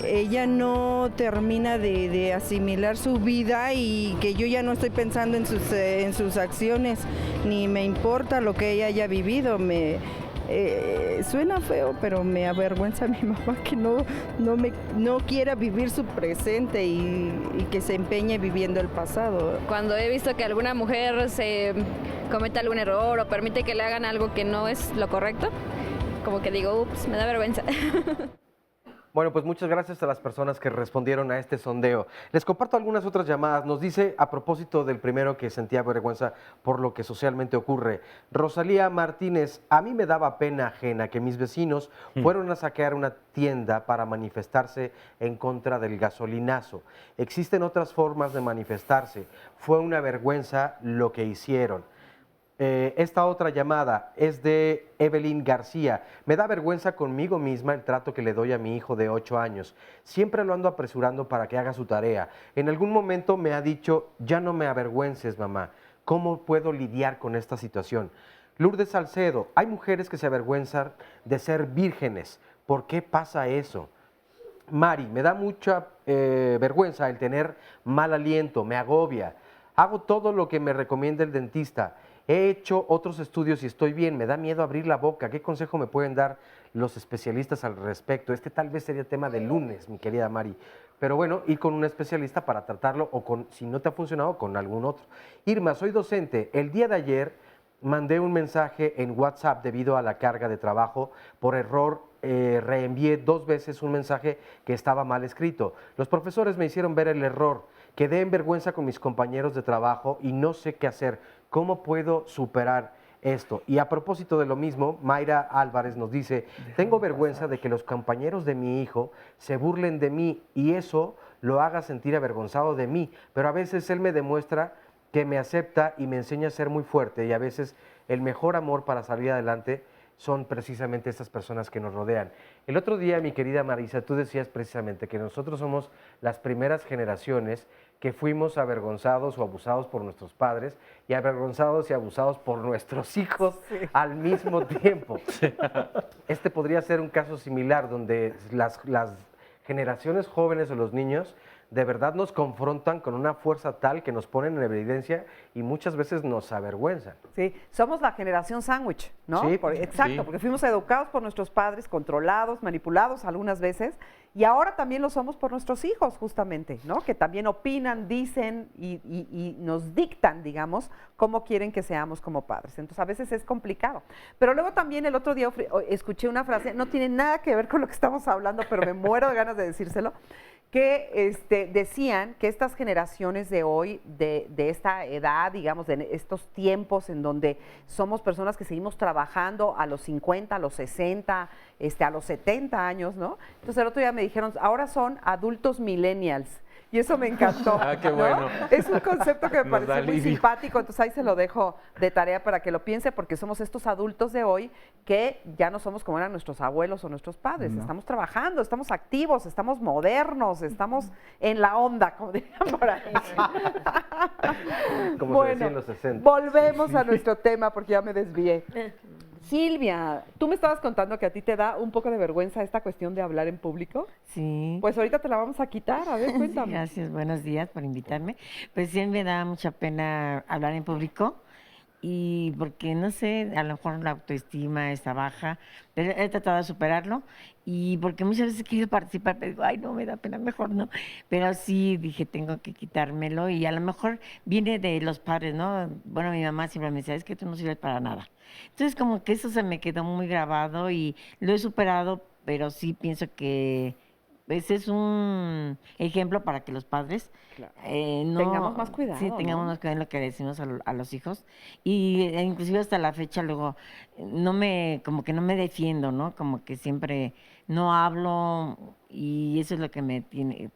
ella no termina de asimilar su vida y que yo ya no estoy pensando en sus acciones, ni me importa lo que ella haya vivido. Suena feo, pero me avergüenza mi mamá que no quiera vivir su presente y que se empeñe viviendo el pasado. Cuando he visto que alguna mujer se comete algún error o permite que le hagan algo que no es lo correcto, como que digo, ups, me da vergüenza. Bueno, pues muchas gracias a las personas que respondieron a este sondeo. Les comparto algunas otras llamadas. Nos dice, a propósito del primero que sentía vergüenza por lo que socialmente ocurre, Rosalía Martínez, a mí me daba pena ajena que mis vecinos fueron a saquear una tienda para manifestarse en contra del gasolinazo. Existen otras formas de manifestarse. Fue una vergüenza lo que hicieron. Esta otra llamada es de Evelyn García. Me da vergüenza conmigo misma el trato que le doy a mi hijo de 8 años. Siempre lo ando apresurando para que haga su tarea. En algún momento me ha dicho, ya no me avergüences, mamá. ¿Cómo puedo lidiar con esta situación? Lourdes Salcedo, hay mujeres que se avergüenzan de ser vírgenes. ¿Por qué pasa eso? Mari, me da mucha vergüenza el tener mal aliento, me agobia. Hago todo lo que me recomienda el dentista. He hecho otros estudios y estoy bien, me da miedo abrir la boca. ¿Qué consejo me pueden dar los especialistas al respecto? Este tal vez sería tema de lunes, mi querida Mari. Pero bueno, ir con un especialista para tratarlo o si no te ha funcionado, con algún otro. Irma, soy docente. El día de ayer mandé un mensaje en WhatsApp debido a la carga de trabajo. Por error reenvié 2 veces un mensaje que estaba mal escrito. Los profesores me hicieron ver el error. Quedé en vergüenza con mis compañeros de trabajo y no sé qué hacer. ¿Cómo puedo superar esto? Y a propósito de lo mismo, Mayra Álvarez nos dice, tengo vergüenza de que los compañeros de mi hijo se burlen de mí y eso lo haga sentir avergonzado de mí, pero a veces él me demuestra que me acepta y me enseña a ser muy fuerte y a veces el mejor amor para salir adelante son precisamente estas personas que nos rodean. El otro día, mi querida Marisa, tú decías precisamente que nosotros somos las primeras generaciones que fuimos avergonzados o abusados por nuestros padres y avergonzados y abusados por nuestros hijos al mismo tiempo. Este podría ser un caso similar donde las generaciones jóvenes o los niños de verdad nos confrontan con una fuerza tal que nos ponen en evidencia y muchas veces nos avergüenzan. Sí, somos la generación sándwich, ¿no? Sí, Exacto, sí. porque fuimos educados por nuestros padres, controlados, manipulados algunas veces, y ahora también lo somos por nuestros hijos, justamente, ¿no? Que también opinan, dicen y nos dictan, digamos, cómo quieren que seamos como padres. Entonces, a veces es complicado. Pero luego también el otro día escuché una frase, no tiene nada que ver con lo que estamos hablando, pero me muero de ganas de decírselo, que decían que estas generaciones de hoy, de esta edad, digamos, de estos tiempos en donde somos personas que seguimos trabajando a los 50, a los 60, a los 70 años, ¿no? Entonces el otro día me dijeron, ahora son adultos millennials, y eso me encantó. Ah, qué ¿no? bueno. Es un concepto que me Nos da pareció muy alivio. simpático, entonces ahí se lo dejo de tarea para que lo piense, porque somos estos adultos de hoy que ya no somos como eran nuestros abuelos o nuestros padres. No. Estamos trabajando, estamos activos, estamos modernos, estamos en la onda, como dirían por ahí. Como se decía en los 60. Volvemos a nuestro tema porque ya me desvié. Silvia, tú me estabas contando que a ti te da un poco de vergüenza esta cuestión de hablar en público. Sí. Pues ahorita te la vamos a quitar, a ver, cuéntame. Gracias, buenos días por invitarme. Pues sí, me da mucha pena hablar en público y porque, no sé, a lo mejor la autoestima está baja, pero he tratado de superarlo y porque muchas veces he querido participar, pero digo, ay, no, me da pena, mejor no. Pero sí dije, tengo que quitármelo y a lo mejor viene de los padres, ¿no? Bueno, mi mamá siempre me decía, es que tú no sirves para nada. Entonces, como que eso se me quedó muy grabado y lo he superado, pero sí pienso que ese es un ejemplo para que los padres no, Tengamos más cuidado, sí, tengamos ¿no? más cuidado en lo que decimos a los hijos. Y inclusive hasta la fecha luego como que no me defiendo, ¿no? Como que siempre no hablo y eso es lo que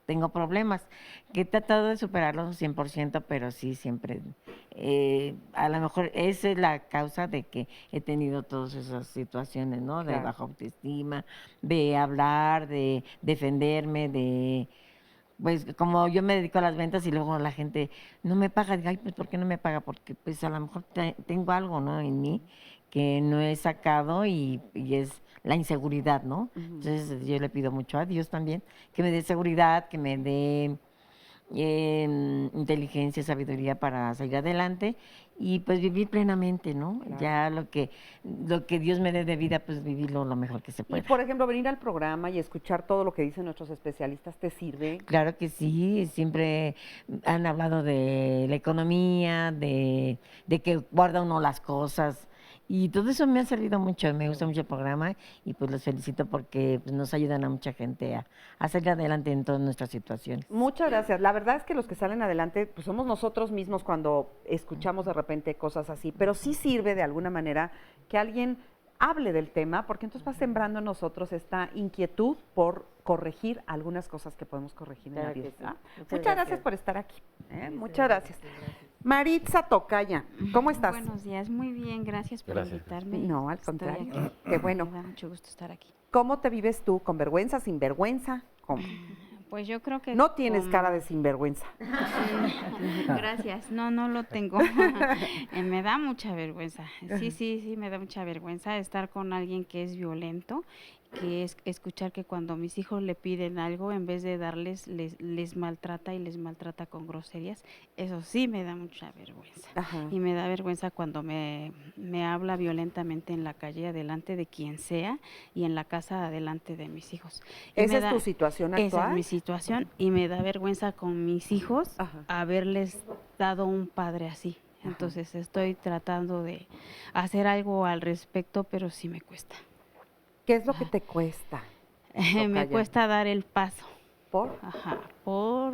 tengo problemas, que he tratado de superarlo 100%, pero sí siempre, a lo mejor esa es la causa de que he tenido todas esas situaciones, ¿no? De Claro. baja autoestima, de hablar, de defenderme, pues como yo me dedico a las ventas y luego la gente no me paga, digo, ay, pues ¿por qué no me paga? Porque pues a lo mejor tengo algo, ¿no? En mí que no he sacado y es la inseguridad, ¿no? Entonces yo le pido mucho a Dios también que me dé seguridad, que me dé inteligencia, sabiduría para salir adelante y pues vivir plenamente, ¿no? Claro. Ya lo que Dios me dé de vida, pues vivirlo lo mejor que se Y pueda. por ejemplo, venir al programa y escuchar todo lo que dicen nuestros especialistas, ¿te sirve? Claro que sí, siempre han hablado de la economía, de que guarda uno las cosas. Y todo eso me ha servido mucho, me gusta mucho el programa y pues los felicito porque pues, nos ayudan a mucha gente a salir adelante en todas nuestras situaciones. Muchas gracias. La verdad es que los que salen adelante, pues somos nosotros mismos cuando escuchamos de repente cosas así, pero sí sirve de alguna manera que alguien hable del tema, porque entonces va sembrando en nosotros esta inquietud por corregir algunas cosas que podemos corregir en la Claro que vida. sí. ¿Ah? Muchas Muchas gracias por estar aquí. Muchas gracias. Maritza Tocaya, ¿cómo estás? Buenos días, muy bien, gracias por invitarme. No, al Estoy contrario. aquí. Qué bueno. Me da mucho gusto estar aquí. ¿Cómo te vives tú? ¿Con vergüenza, sin vergüenza? ¿Cómo? Pues yo creo que... No tienes con- cara de sinvergüenza. Gracias, no lo tengo. Me da mucha vergüenza. Sí, me da mucha vergüenza estar con alguien que es violento, que es escuchar que cuando mis hijos le piden algo, en vez de darles, les maltrata y les maltrata con groserías. Eso sí me da mucha vergüenza. Ajá. Y me da vergüenza cuando me habla violentamente en la calle, delante de quien sea, y en la casa, delante de mis hijos. Y ¿Esa me es tu situación Esa actual? es mi situación, y me da vergüenza con mis hijos haberles dado un padre así. Entonces estoy tratando de hacer algo al respecto, pero sí me cuesta. ¿Qué es lo que te cuesta? Me Tocaya? cuesta dar el paso. ¿Por? Ajá, da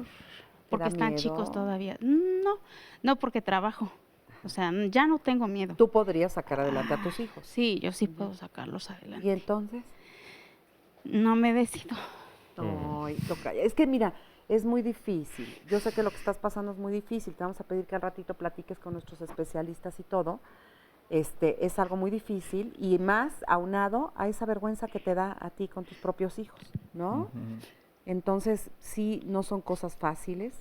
porque están miedo? chicos todavía. No, porque trabajo. O sea, ya no tengo miedo. ¿Tú podrías sacar adelante a tus hijos? Sí, yo sí puedo sacarlos adelante. ¿Y entonces? No me decido. Ay, Tocaya, es que mira, es muy difícil. Yo sé que lo que estás pasando es muy difícil. Te vamos a pedir que al ratito platiques con nuestros especialistas y todo. Es algo muy difícil y más aunado a esa vergüenza que te da a ti con tus propios hijos, ¿no? Entonces, sí, no son cosas fáciles,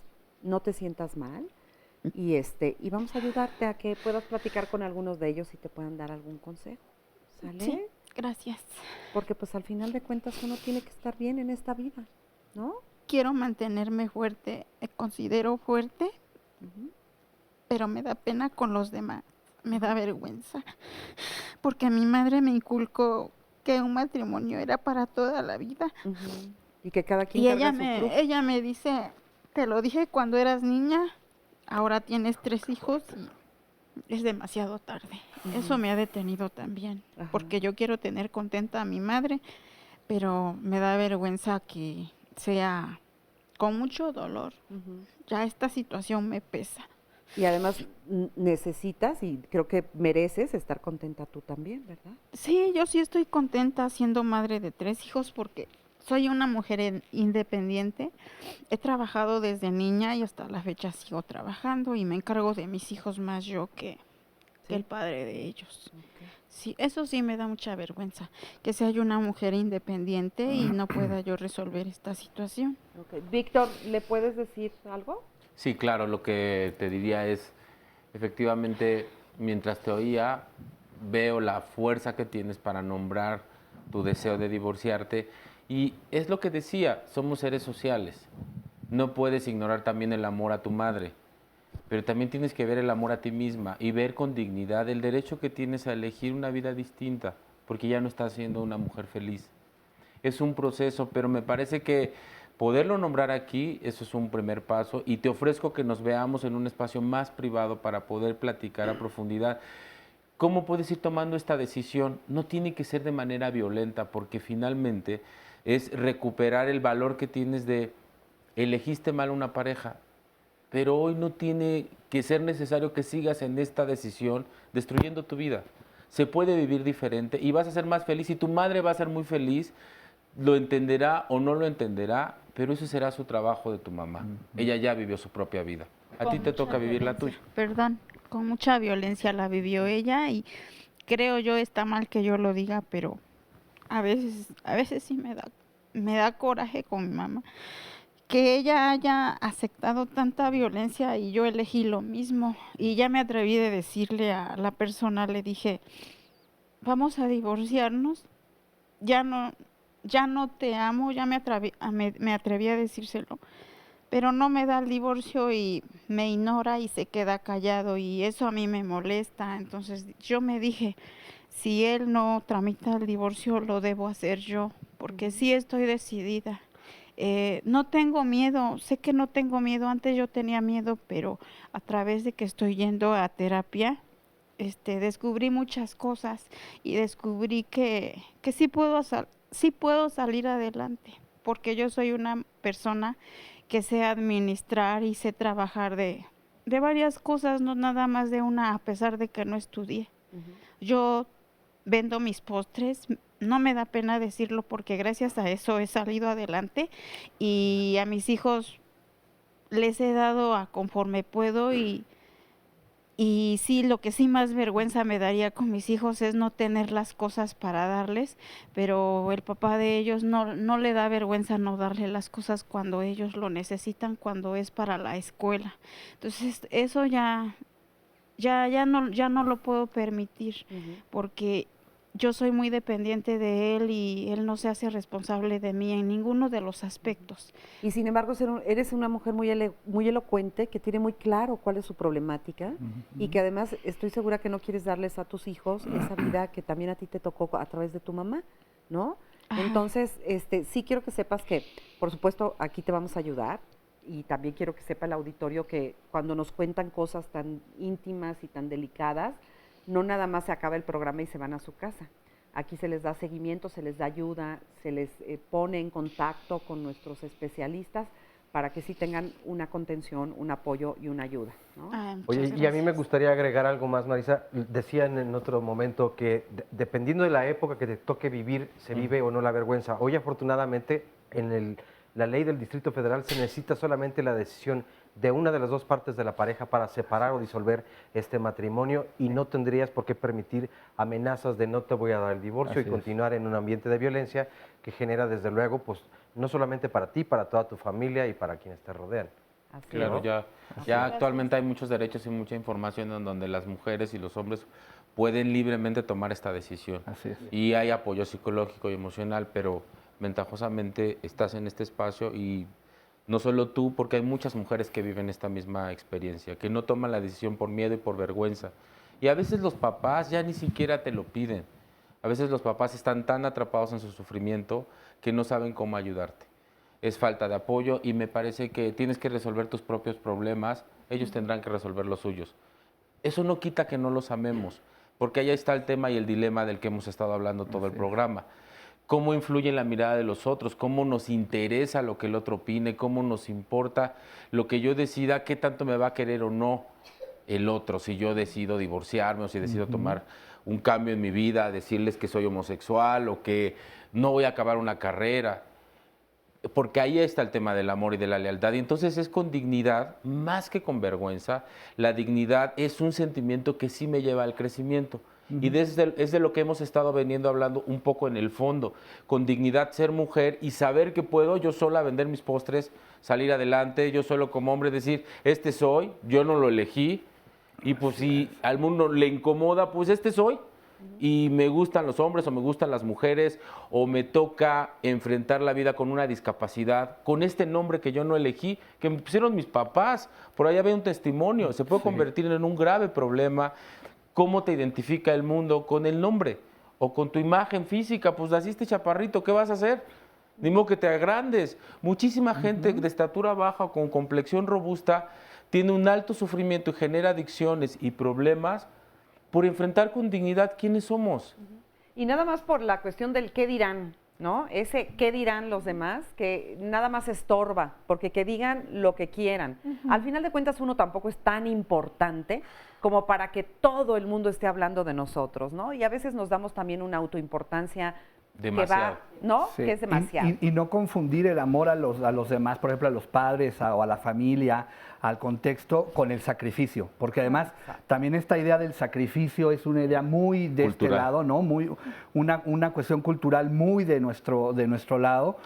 no te sientas mal y vamos a ayudarte a que puedas platicar con algunos de ellos y te puedan dar algún consejo, ¿sale? Sí, gracias. Porque pues al final de cuentas uno tiene que estar bien en esta vida, ¿no? Quiero mantenerme fuerte, me considero fuerte, pero me da pena con los demás, me da vergüenza, porque mi madre me inculcó que un matrimonio era para toda la vida. Y que cada quien Y carga su cruz. ella me dice, te lo dije cuando eras niña, ahora tienes 3 hijos y es demasiado tarde. Eso me ha detenido también, porque yo quiero tener contenta a mi madre, pero me da vergüenza que sea con mucho dolor. Ya esta situación me pesa. Y además necesitas y creo que mereces estar contenta tú también, ¿verdad? Sí, yo sí estoy contenta siendo madre de 3 hijos porque soy una mujer independiente. He trabajado desde niña y hasta la fecha sigo trabajando y me encargo de mis hijos más yo que el padre de ellos. Sí, eso sí me da mucha vergüenza, que sea yo una mujer independiente y no pueda yo resolver esta situación. Víctor, ¿le puedes decir algo? Sí, claro, lo que te diría es, efectivamente, mientras te oía, veo la fuerza que tienes para nombrar tu deseo de divorciarte. Y es lo que decía, somos seres sociales. No puedes ignorar también el amor a tu madre, pero también tienes que ver el amor a ti misma y ver con dignidad el derecho que tienes a elegir una vida distinta, porque ya no estás siendo una mujer feliz. Es un proceso, pero me parece que poderlo nombrar aquí, eso es un primer paso, y te ofrezco que nos veamos en un espacio más privado para poder platicar a profundidad. ¿Cómo puedes ir tomando esta decisión? No tiene que ser de manera violenta, porque finalmente es recuperar el valor que tienes de elegiste mal una pareja, pero hoy no tiene que ser necesario que sigas en esta decisión destruyendo tu vida. Se puede vivir diferente y vas a ser más feliz y tu madre va a ser muy feliz, lo entenderá o no lo entenderá, pero ese será su trabajo de tu mamá. Ella ya vivió su propia vida. A ti te toca vivir la tuya. Perdón, con mucha violencia la vivió ella y creo yo está mal que yo lo diga, pero a veces sí me da coraje con mi mamá que ella haya aceptado tanta violencia y yo elegí lo mismo. Y ya me atreví de decirle a la persona, le dije, vamos a divorciarnos, ya no te amo, ya me atreví a decírselo, pero no me da el divorcio y me ignora y se queda callado y eso a mí me molesta. Entonces yo me dije, si él no tramita el divorcio, lo debo hacer yo, porque sí estoy decidida. No tengo miedo, sé que no tengo miedo, antes yo tenía miedo, pero a través de que estoy yendo a terapia, descubrí muchas cosas y descubrí que sí puedo salir adelante, porque yo soy una persona que sé administrar y sé trabajar de varias cosas, no nada más de una, a pesar de que no estudié. Yo vendo mis postres, no me da pena decirlo porque gracias a eso he salido adelante y a mis hijos les he dado a conforme puedo y sí, lo que sí más vergüenza me daría con mis hijos es no tener las cosas para darles, pero el papá de ellos no le da vergüenza no darle las cosas cuando ellos lo necesitan, cuando es para la escuela. Entonces eso ya no lo puedo permitir, porque yo soy muy dependiente de él y él no se hace responsable de mí en ninguno de los aspectos. Y sin embargo, eres una mujer muy elocuente, que tiene muy claro cuál es su problemática y que además estoy segura que no quieres darles a tus hijos esa vida que también a ti te tocó a través de tu mamá, ¿no? Ajá. Entonces, sí quiero que sepas que, por supuesto, aquí te vamos a ayudar. Y también quiero que sepa el auditorio que cuando nos cuentan cosas tan íntimas y tan delicadas, no nada más se acaba el programa y se van a su casa. Aquí se les da seguimiento, se les da ayuda, se les pone en contacto con nuestros especialistas para que sí tengan una contención, un apoyo y una ayuda, ¿no? Oye, y a mí me gustaría agregar algo más, Marisa. Decían en otro momento que dependiendo de la época que te toque vivir, se vive o no la vergüenza. Hoy, afortunadamente, en la ley del Distrito Federal se necesita solamente la decisión de una de las dos partes de la pareja para separar o disolver este matrimonio y no tendrías por qué permitir amenazas de no te voy a dar el divorcio y continuar en un ambiente de violencia que genera desde luego, pues no solamente para ti, para toda tu familia y para quienes te rodean. Claro, ya actualmente hay muchos derechos y mucha información en donde las mujeres y los hombres pueden libremente tomar esta decisión. Así es. Y hay apoyo psicológico y emocional, pero ventajosamente estás en este espacio y no solo tú, porque hay muchas mujeres que viven esta misma experiencia, que no toman la decisión por miedo y por vergüenza. Y a veces los papás ya ni siquiera te lo piden. A veces los papás están tan atrapados en su sufrimiento que no saben cómo ayudarte. Es falta de apoyo y me parece que tienes que resolver tus propios problemas, ellos tendrán que resolver los suyos. Eso no quita que no los amemos, porque ahí está el tema y el dilema del que hemos estado hablando todo el programa. Cómo influye en la mirada de los otros, cómo nos interesa lo que el otro opine, cómo nos importa lo que yo decida, qué tanto me va a querer o no el otro, si yo decido divorciarme o si decido tomar un cambio en mi vida, decirles que soy homosexual o que no voy a acabar una carrera. porque ahí está el tema del amor y de la lealtad. Y entonces es con dignidad, más que con vergüenza. La dignidad es un sentimiento que sí me lleva al crecimiento. Y es de lo que hemos estado veniendo hablando un poco en el fondo. Con dignidad ser mujer y saber que puedo yo sola vender mis postres, salir adelante, yo solo como hombre decir, este soy, yo no lo elegí. Y pues si al mundo le incomoda, pues este soy. Y me gustan los hombres o me gustan las mujeres o me toca enfrentar la vida con una discapacidad, con este nombre que yo no elegí, que me pusieron mis papás. Por ahí había un testimonio, se puede convertir en un grave problema. ¿Cómo te identifica el mundo? Con el nombre o con tu imagen física. Pues naciste chaparrito, ¿qué vas a hacer? Ni modo que te agrandes. Muchísima gente de estatura baja o con complexión robusta tiene un alto sufrimiento y genera adicciones y problemas por enfrentar con dignidad quiénes somos. Y nada más por la cuestión del qué dirán, ¿no? Ese qué dirán los demás, que nada más estorba, porque que digan lo que quieran. Al final de cuentas, uno tampoco es tan importante como para que todo el mundo esté hablando de nosotros, ¿no? Y a veces nos damos también una autoimportancia demasiado. que va, ¿no? Sí. Que es demasiado. Y no confundir el amor a los demás, por ejemplo, a los padres o a la familia, al contexto, con el sacrificio. Porque además también esta idea del sacrificio es una idea muy de este lado, ¿no? Muy, una cuestión cultural muy de nuestro lado,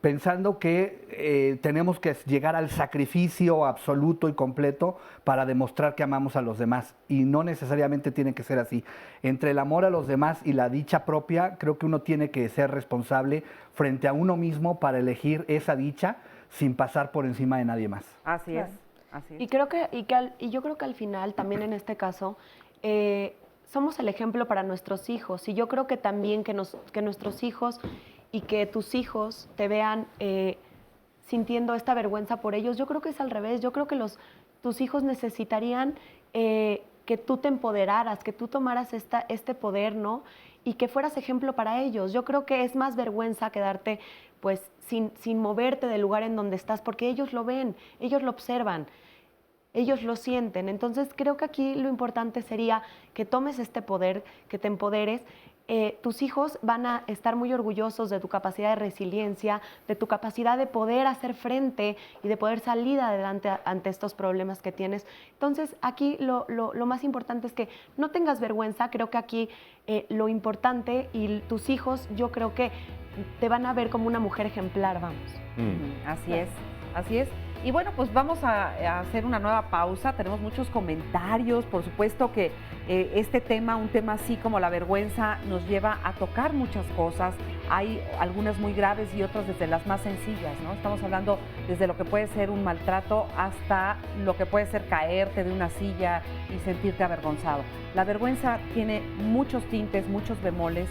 pensando que tenemos que llegar al sacrificio absoluto y completo para demostrar que amamos a los demás. Y no necesariamente tiene que ser así. Entre el amor a los demás y la dicha propia, creo que uno tiene que ser responsable frente a uno mismo para elegir esa dicha sin pasar por encima de nadie más. Así es, así es. Y yo creo que al final, también en este caso, somos el ejemplo para nuestros hijos. Y yo creo que también que nuestros hijos y que tus hijos te vean sintiendo esta vergüenza por ellos, yo creo que es al revés. Yo creo que tus hijos necesitarían que tú te empoderaras, que tú tomaras este poder, ¿no? Y que fueras ejemplo para ellos. Yo creo que es más vergüenza quedarte pues sin moverte del lugar en donde estás, porque ellos lo ven, ellos lo observan, ellos lo sienten. Entonces creo que aquí lo importante sería que tomes este poder, que te empoderes. Tus hijos van a estar muy orgullosos de tu capacidad de resiliencia, de tu capacidad de poder hacer frente y de poder salir adelante ante estos problemas que tienes. Entonces, aquí lo más importante es que no tengas vergüenza. Creo que aquí lo importante, y tus hijos, yo creo que te van a ver como una mujer ejemplar, vamos. Así es, así es. Y bueno, pues vamos a hacer una nueva pausa. Tenemos muchos comentarios. Por supuesto que este tema, un tema así como la vergüenza, nos lleva a tocar muchas cosas. Hay algunas muy graves y otras desde las más sencillas, ¿no? Estamos hablando desde lo que puede ser un maltrato hasta lo que puede ser caerte de una silla y sentirte avergonzado. La vergüenza tiene muchos tintes, muchos bemoles,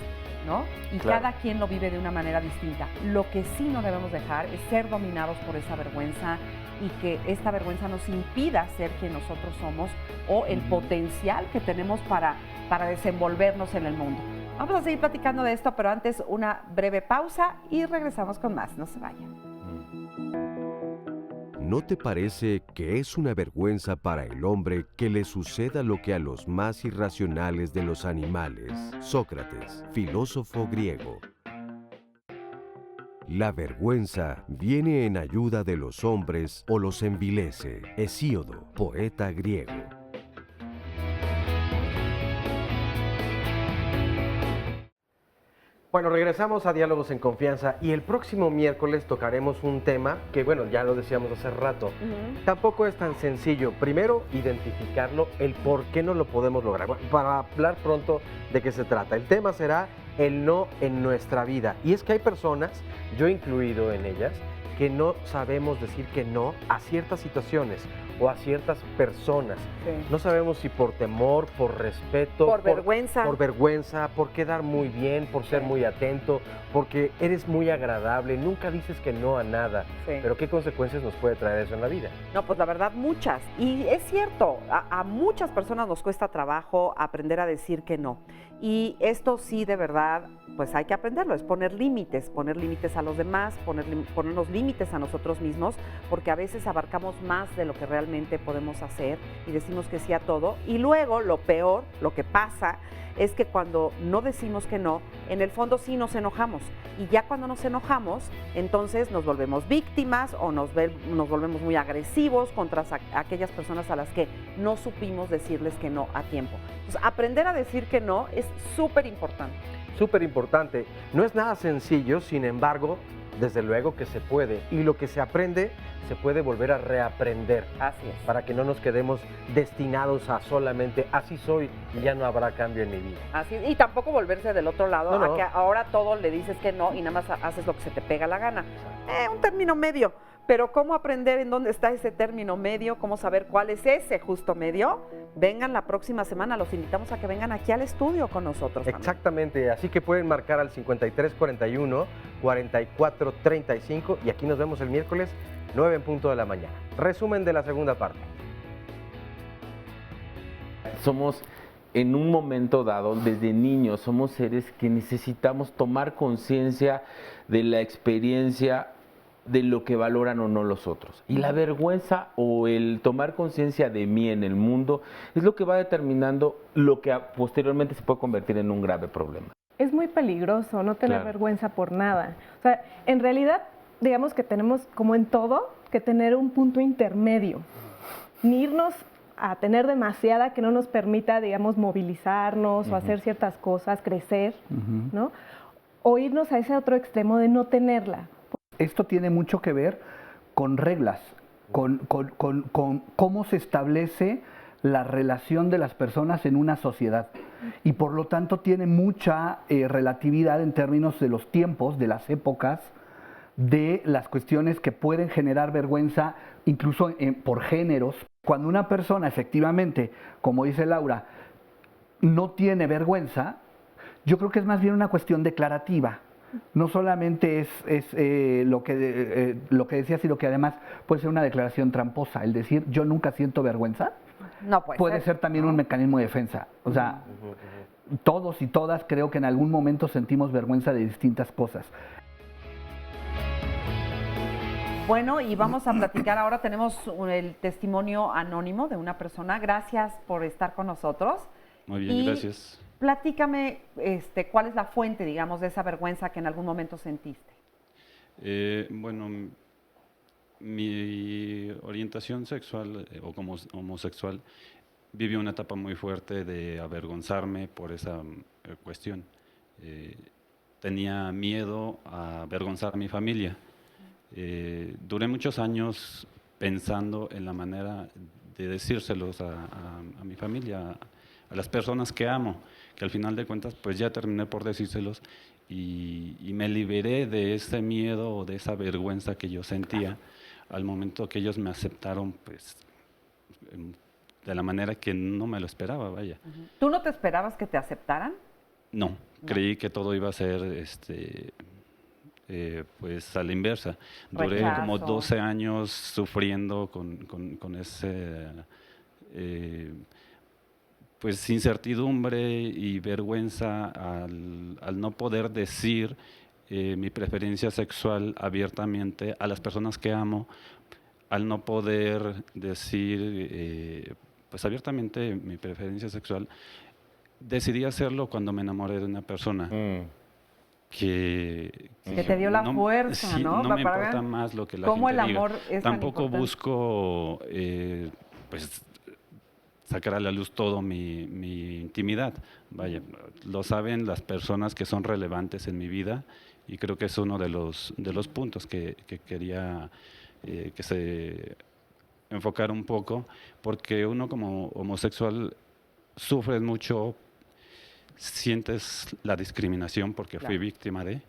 ¿no? Y cada quien lo vive de una manera distinta. Lo que sí no debemos dejar es ser dominados por esa vergüenza y que esta vergüenza nos impida ser quien nosotros somos o el potencial que tenemos para desenvolvernos en el mundo. Vamos a seguir platicando de esto, pero antes una breve pausa y regresamos con más. No se vayan. ¿No te parece que es una vergüenza para el hombre que le suceda lo que a los más irracionales de los animales? Sócrates, filósofo griego. La vergüenza viene en ayuda de los hombres o los envilece. Hesíodo, poeta griego. Bueno, regresamos a Diálogos en Confianza y el próximo miércoles tocaremos un tema que, bueno, ya lo decíamos hace rato. Tampoco es tan sencillo. Primero, identificarlo, el por qué no lo podemos lograr. Bueno, para hablar pronto de qué se trata. El tema será el no en nuestra vida. Y es que hay personas, yo incluido en ellas, que no sabemos decir que no a ciertas situaciones o a ciertas personas. No sabemos si por temor, por respeto, por vergüenza. Por vergüenza, por quedar muy bien, por ser muy atento, porque eres muy agradable, nunca dices que no a nada. Pero ¿qué consecuencias nos puede traer eso en la vida? No, pues la verdad muchas. Y es cierto, a muchas personas nos cuesta trabajo aprender a decir que no. Y esto sí, de verdad, pues hay que aprenderlo, es poner límites a los demás, ponernos límites límites a nosotros mismos, porque a veces abarcamos más de lo que realmente podemos hacer y decimos que sí a todo. Y luego, lo peor, lo que pasa, es que cuando no decimos que no, en el fondo sí nos enojamos. Y ya cuando nos enojamos, entonces nos volvemos víctimas o nos volvemos muy agresivos contra aquellas personas a las que no supimos decirles que no a tiempo. Entonces, aprender a decir que no es súper importante. Súper importante. No es nada sencillo, sin embargo, desde luego que se puede. Y lo que se aprende, se puede volver a reaprender. Así es. Para que no nos quedemos destinados a solamente así soy y ya no habrá cambio en mi vida. Así es. Y tampoco volverse del otro lado, No. a que ahora todo le dices que no y nada más haces lo que se te pega la gana. Un término medio. Pero ¿cómo aprender en dónde está ese término medio? ¿Cómo saber cuál es ese justo medio? Vengan la próxima semana, los invitamos a que vengan aquí al estudio con nosotros. Exactamente, así que pueden marcar al 5341-4435 y aquí nos vemos el miércoles 9 en punto de la mañana. Resumen de la segunda parte. Somos, en un momento dado, desde niños, somos seres que necesitamos tomar conciencia de la experiencia, de lo que valoran o no los otros. Y la vergüenza o el tomar conciencia de mí en el mundo es lo que va determinando lo que posteriormente se puede convertir en un grave problema. Es muy peligroso no tener Claro. vergüenza por nada. O sea, en realidad, digamos que tenemos, como en todo, que tener un punto intermedio. Ni irnos a tener demasiada que no nos permita, digamos, movilizarnos o hacer ciertas cosas, crecer, ¿no? O irnos a ese otro extremo de no tenerla. Esto tiene mucho que ver con reglas, con cómo se establece la relación de las personas en una sociedad. Y por lo tanto tiene mucha relatividad en términos de los tiempos, de las épocas, de las cuestiones que pueden generar vergüenza, incluso por géneros. Cuando una persona efectivamente, como dice Laura, no tiene vergüenza, yo creo que es más bien una cuestión declarativa. No solamente es lo que decía, sino que además puede ser una declaración tramposa. El decir yo nunca siento vergüenza no puede ser también un mecanismo de defensa. O sea, todos y todas creo que en algún momento sentimos vergüenza de distintas cosas. Bueno, y vamos a platicar ahora. Tenemos el testimonio anónimo de una persona. Gracias por estar con nosotros. Muy bien, gracias. Platícame cuál es la fuente, digamos, de esa vergüenza que en algún momento sentiste. Bueno, mi orientación sexual o como homosexual viví una etapa muy fuerte de avergonzarme por esa cuestión. Tenía miedo a avergonzar a mi familia. Duré muchos años pensando en la manera de decírselos a mi familia, a las personas que amo, que al final de cuentas pues ya terminé por decírselos y me liberé de ese miedo o de esa vergüenza que yo sentía al momento que ellos me aceptaron pues de la manera que no me lo esperaba, vaya. ¿Tú no te esperabas que te aceptaran? No, creí que todo iba a ser pues a la inversa. Duré Rechazo. como 12 años sufriendo con ese pues incertidumbre y vergüenza al no poder decir mi preferencia sexual abiertamente a las personas que amo, al no poder decir pues abiertamente mi preferencia sexual. Decidí hacerlo cuando me enamoré de una persona que te dio la fuerza, sí, ¿no? No me Para importa ver más lo que la cómo gente el amor diga. es tan Tampoco importante. busco pues sacar a la luz todo mi intimidad. Vaya, lo saben las personas que son relevantes en mi vida y creo que es uno de los puntos que quería que se enfocara un poco, porque uno como homosexual sufre mucho, sientes la discriminación porque fui víctima de,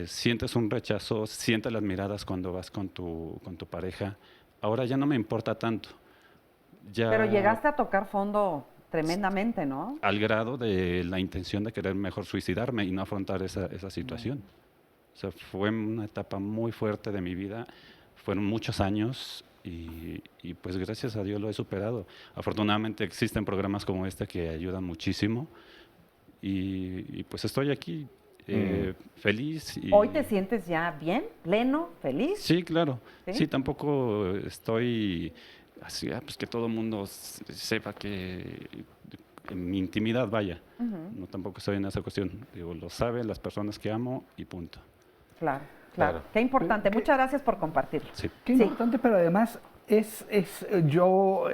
sientes un rechazo, sientes las miradas cuando vas con tu pareja. Ahora ya no me importa tanto. Ya Pero llegaste a tocar fondo tremendamente, ¿no? al grado de la intención de querer mejor suicidarme y no afrontar esa situación. O sea, fue una etapa muy fuerte de mi vida, fueron muchos años y pues gracias a Dios lo he superado. Afortunadamente existen programas como este que ayudan muchísimo y pues estoy aquí feliz. Y, ¿Hoy te sientes ya bien, pleno, feliz? Sí, claro. ¿Sí? Sí, tampoco estoy así, pues que todo el mundo sepa que en mi intimidad, vaya. No, tampoco estoy en esa cuestión. Digo, lo saben las personas que amo y punto. Claro, claro. Qué importante. Muchas gracias por compartir. Sí. Qué importante, pero además yo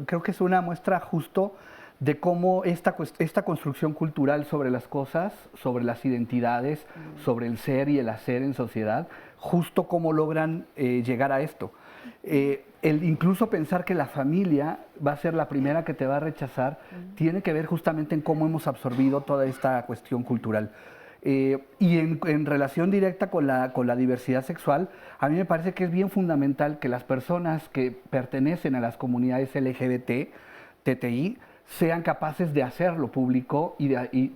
creo que es una muestra justo de cómo esta construcción cultural sobre las cosas, sobre las identidades, sobre el ser y el hacer en sociedad, justo cómo logran llegar a esto. El incluso pensar que la familia va a ser la primera que te va a rechazar, tiene que ver justamente en cómo hemos absorbido toda esta cuestión cultural. Y en relación directa con la diversidad sexual, a mí me parece que es bien fundamental que las personas que pertenecen a las comunidades LGBT, TTI, sean capaces de hacerlo público,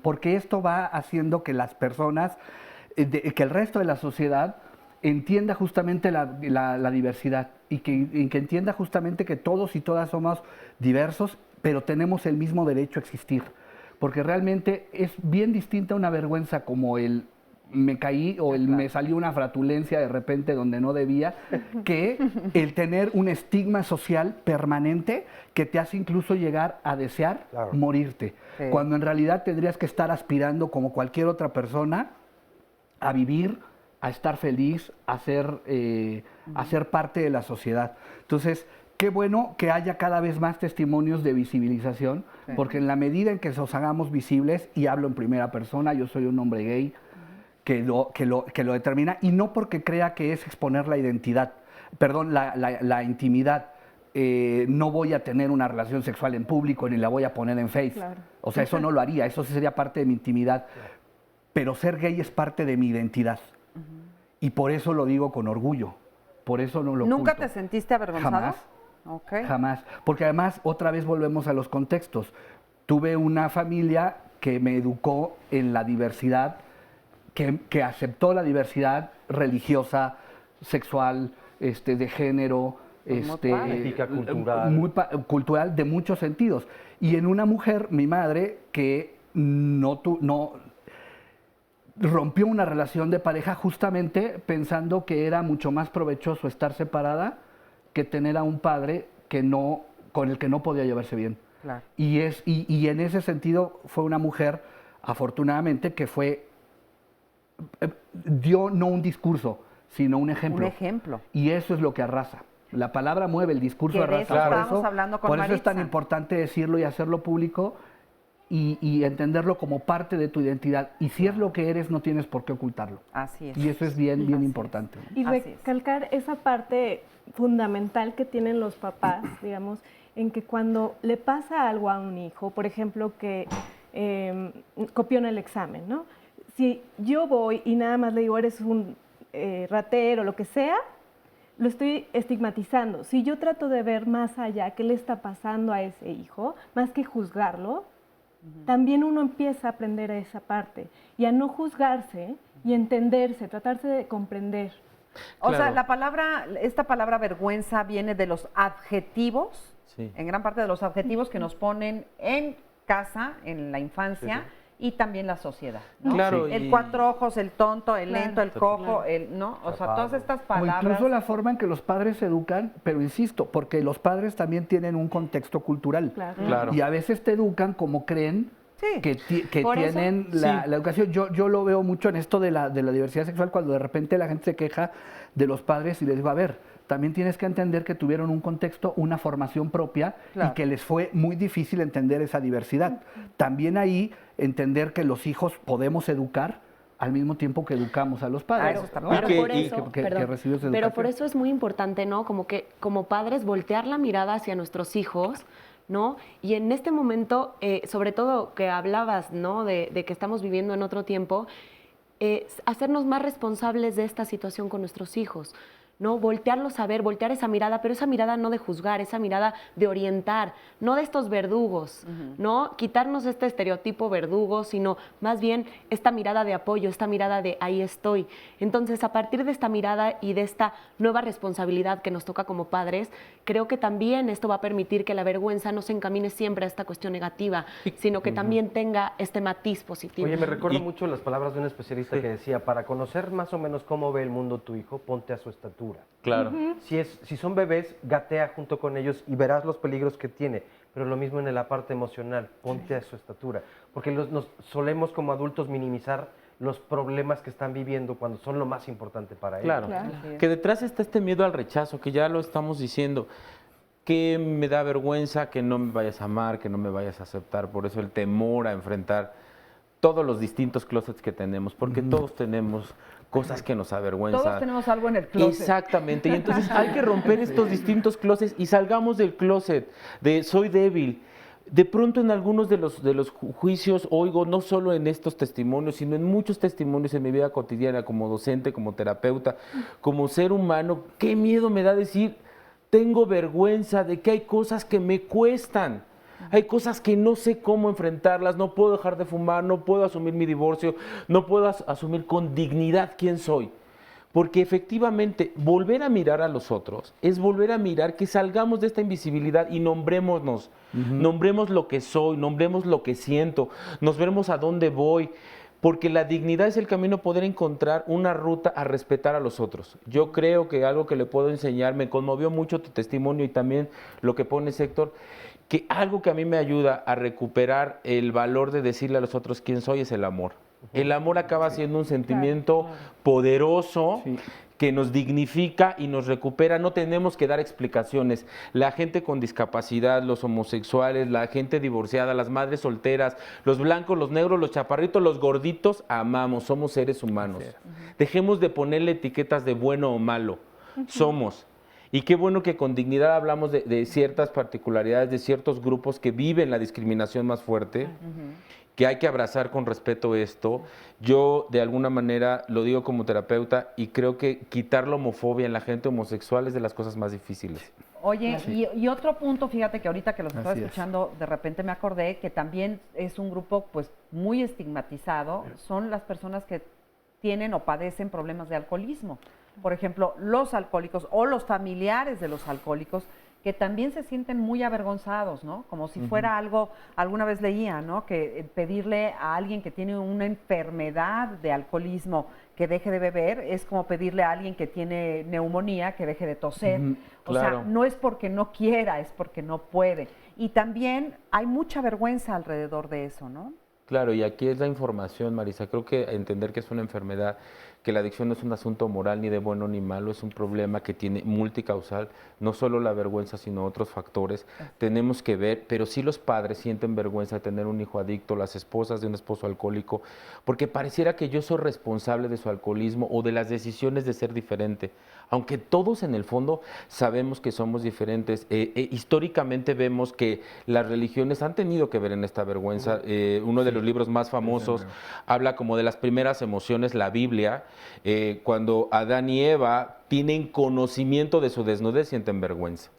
porque esto va haciendo que las personas, que el resto de la sociedad entienda justamente la diversidad y que entienda justamente que todos y todas somos diversos, pero tenemos el mismo derecho a existir. Porque realmente es bien distinta una vergüenza como el me caí o el me salió una fratulencia de repente donde no debía, que el tener un estigma social permanente que te hace incluso llegar a desear morirte. Sí. Cuando en realidad tendrías que estar aspirando como cualquier otra persona a vivir, a estar feliz, a ser parte de la sociedad. Entonces, qué bueno que haya cada vez más testimonios de visibilización, porque en la medida en que nos hagamos visibles, y hablo en primera persona, yo soy un hombre gay, que lo determina, y no porque crea que es exponer la identidad, perdón, la intimidad. No voy a tener una relación sexual en público ni la voy a poner en Facebook. Claro. O sea, eso no lo haría, eso sí sería parte de mi intimidad. Pero ser gay es parte de mi identidad. Y por eso lo digo con orgullo. Por eso no lo ¿Nunca oculto. te sentiste avergonzado? Jamás. Okay. Jamás. Porque además, otra vez volvemos a los contextos. Tuve una familia que me educó en la diversidad, que aceptó la diversidad religiosa, sexual, de género, cultural de muchos sentidos. Y en una mujer, mi madre, que no rompió una relación de pareja justamente pensando que era mucho más provechoso estar separada que tener a un padre con el que no podía llevarse bien. Claro. Y en ese sentido fue una mujer, afortunadamente, que dio no un discurso, sino un ejemplo. Un ejemplo. Y eso es lo que arrasa. La palabra mueve, el discurso arrasa. Por eso es tan importante decirlo y hacerlo público y entenderlo como parte de tu identidad. Y si es lo que eres, no tienes por qué ocultarlo. Así es. Y eso es bien importante. Y recalcar esa parte fundamental que tienen los papás, digamos, en que cuando le pasa algo a un hijo, por ejemplo, que copió en el examen, ¿no? Si yo voy y nada más le digo, eres un ratero, lo que sea, lo estoy estigmatizando. Si yo trato de ver más allá qué le está pasando a ese hijo, más que juzgarlo, también uno empieza a aprender a esa parte y a no juzgarse y entenderse, tratarse de comprender. O sea, esta palabra vergüenza viene de los adjetivos, en gran parte de los adjetivos que nos ponen en casa, en la infancia, y también la sociedad, ¿no? Claro, el cuatro ojos, el tonto, el lento, el cojo, ¿no? O sea, todas estas palabras. O incluso la forma en que los padres educan, pero insisto, porque los padres también tienen un contexto cultural. Claro. Y a veces te educan como creen que tienen la educación. Yo lo veo mucho en esto de la diversidad sexual, cuando de repente la gente se queja de los padres y les digo, a ver, también tienes que entender que tuvieron un contexto, una formación propia y que les fue muy difícil entender esa diversidad. También ahí entender que los hijos podemos educar al mismo tiempo que educamos a los padres. Pero por eso es muy importante, ¿no? Como que como padres voltear la mirada hacia nuestros hijos, ¿no? Y en este momento, sobre todo que hablabas, ¿no? De que estamos viviendo en otro tiempo, hacernos más responsables de esta situación con nuestros hijos, ¿no? Voltearlos a ver, voltear esa mirada, pero esa mirada no de juzgar, esa mirada de orientar, no de estos verdugos, ¿no? Quitarnos este estereotipo verdugo, sino más bien esta mirada de apoyo, esta mirada de ahí estoy. Entonces, a partir de esta mirada y de esta nueva responsabilidad que nos toca como padres, creo que también esto va a permitir que la vergüenza no se encamine siempre a esta cuestión negativa, sino que también tenga este matiz positivo. Oye, me recuerda mucho las palabras de un especialista que decía, para conocer más o menos cómo ve el mundo tu hijo, ponte a su estatura. Claro. Si son bebés, gatea junto con ellos y verás los peligros que tiene. Pero lo mismo en la parte emocional, ponte a su estatura. Porque nos solemos como adultos minimizar los problemas que están viviendo cuando son lo más importante para ellos. Claro, que detrás está este miedo al rechazo, que ya lo estamos diciendo, que me da vergüenza que no me vayas a amar, que no me vayas a aceptar, por eso el temor a enfrentar todos los distintos closets que tenemos, porque todos tenemos cosas que nos avergüenzan. Todos tenemos algo en el closet. Exactamente, y entonces hay que romper estos distintos closets y salgamos del closet de soy débil. De pronto en algunos de los juicios oigo, no solo en estos testimonios, sino en muchos testimonios en mi vida cotidiana, como docente, como terapeuta, como ser humano, qué miedo me da decir, tengo vergüenza de que hay cosas que me cuestan. Hay cosas que no sé cómo enfrentarlas, no puedo dejar de fumar, no puedo asumir mi divorcio, no puedo asumir con dignidad quién soy. Porque efectivamente, volver a mirar a los otros es volver a mirar que salgamos de esta invisibilidad y nombrémonos, nombremos lo que soy, nombremos lo que siento, nos vemos a dónde voy. Porque la dignidad es el camino a poder encontrar una ruta a respetar a los otros. Yo creo que algo que le puedo enseñar, me conmovió mucho tu testimonio y también lo que pones, Héctor, que algo que a mí me ayuda a recuperar el valor de decirle a los otros quién soy es el amor. El amor acaba siendo un sentimiento poderoso que nos dignifica y nos recupera. No tenemos que dar explicaciones. La gente con discapacidad, los homosexuales, la gente divorciada, las madres solteras, los blancos, los negros, los chaparritos, los gorditos, amamos, somos seres humanos. Dejemos de ponerle etiquetas de bueno o malo. Somos. Y qué bueno que con dignidad hablamos de ciertas particularidades, de ciertos grupos que viven la discriminación más fuerte, que hay que abrazar con respeto esto. Yo, de alguna manera, lo digo como terapeuta y creo que quitar la homofobia en la gente homosexual es de las cosas más difíciles. Oye, y otro punto, fíjate que ahorita que los estaba Así es. escuchando, de repente me acordé que también es un grupo pues muy estigmatizado, son las personas que tienen o padecen problemas de alcoholismo. Por ejemplo, los alcohólicos o los familiares de los alcohólicos que también se sienten muy avergonzados, ¿no? Como si fuera algo, alguna vez leía, ¿no? Que pedirle a alguien que tiene una enfermedad de alcoholismo que deje de beber es como pedirle a alguien que tiene neumonía que deje de toser. O sea, no es porque no quiera, es porque no puede. Y también hay mucha vergüenza alrededor de eso, ¿no? Claro, y aquí es la información, Marisa. Creo que entender que es una enfermedad, que la adicción no es un asunto moral ni de bueno ni malo, es un problema que tiene multicausal, no solo la vergüenza, sino otros factores. Tenemos que ver, pero sí los padres sienten vergüenza de tener un hijo adicto, las esposas de un esposo alcohólico, porque pareciera que yo soy responsable de su alcoholismo o de las decisiones de ser diferente, aunque todos en el fondo sabemos que somos diferentes. Históricamente vemos que las religiones han tenido que ver en esta vergüenza. Uno de los libros más famosos habla como de las primeras emociones, la Biblia, cuando Adán y Eva tienen conocimiento de su desnudez, sienten vergüenza.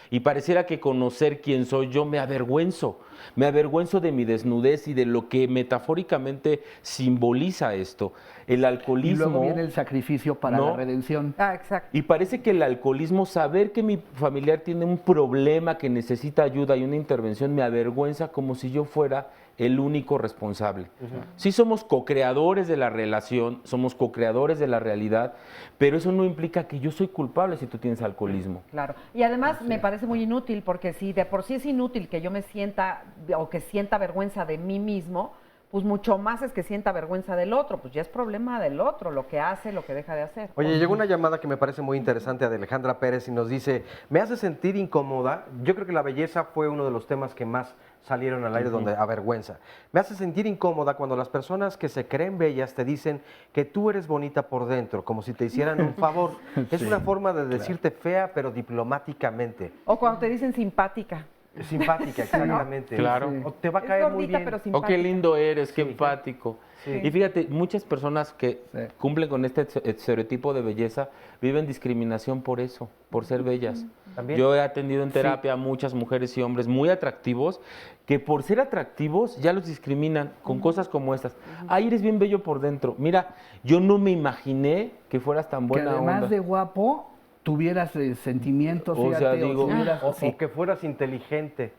Y pareciera que conocer quién soy yo me avergüenzo de mi desnudez y de lo que metafóricamente simboliza esto. El alcoholismo... Y luego viene el sacrificio para la redención. Exacto. Y parece que el alcoholismo, saber que mi familiar tiene un problema que necesita ayuda y una intervención, me avergüenza como si yo fuera el único responsable. Sí somos co-creadores de la relación, somos co-creadores de la realidad, pero eso no implica que yo soy culpable si tú tienes alcoholismo. Claro. Y además me parece muy inútil, porque si de por sí es inútil que yo me sienta o que sienta vergüenza de mí mismo, pues mucho más es que sienta vergüenza del otro, pues ya es problema del otro, lo que hace, lo que deja de hacer. Oye, llegó una llamada que me parece muy interesante de Alejandra Pérez y nos dice, me hace sentir incómoda. Yo creo que la belleza fue uno de los temas que más salieron al aire donde avergüenza. Me hace sentir incómoda cuando las personas que se creen bellas te dicen que tú eres bonita por dentro, como si te hicieran un favor. Es una forma de decirte fea, pero diplomáticamente. O cuando te dicen simpática. Simpática, exactamente. Claro. O te va a Es caer muy gordita, bien. pero Oh, simpática. qué lindo eres, qué empático. Sí. Y fíjate, muchas personas que cumplen con este estereotipo de belleza viven discriminación por eso, por ser bellas. ¿También? Yo he atendido en terapia a muchas mujeres y hombres muy atractivos que por ser atractivos ya los discriminan con cosas como estas. Ay, eres bien bello por dentro. Mira, yo no me imaginé que fueras tan Que buena además onda. de guapo, tuvieras sentimientos, O sea, fíjate, digo, tuvieras- O que fueras inteligente.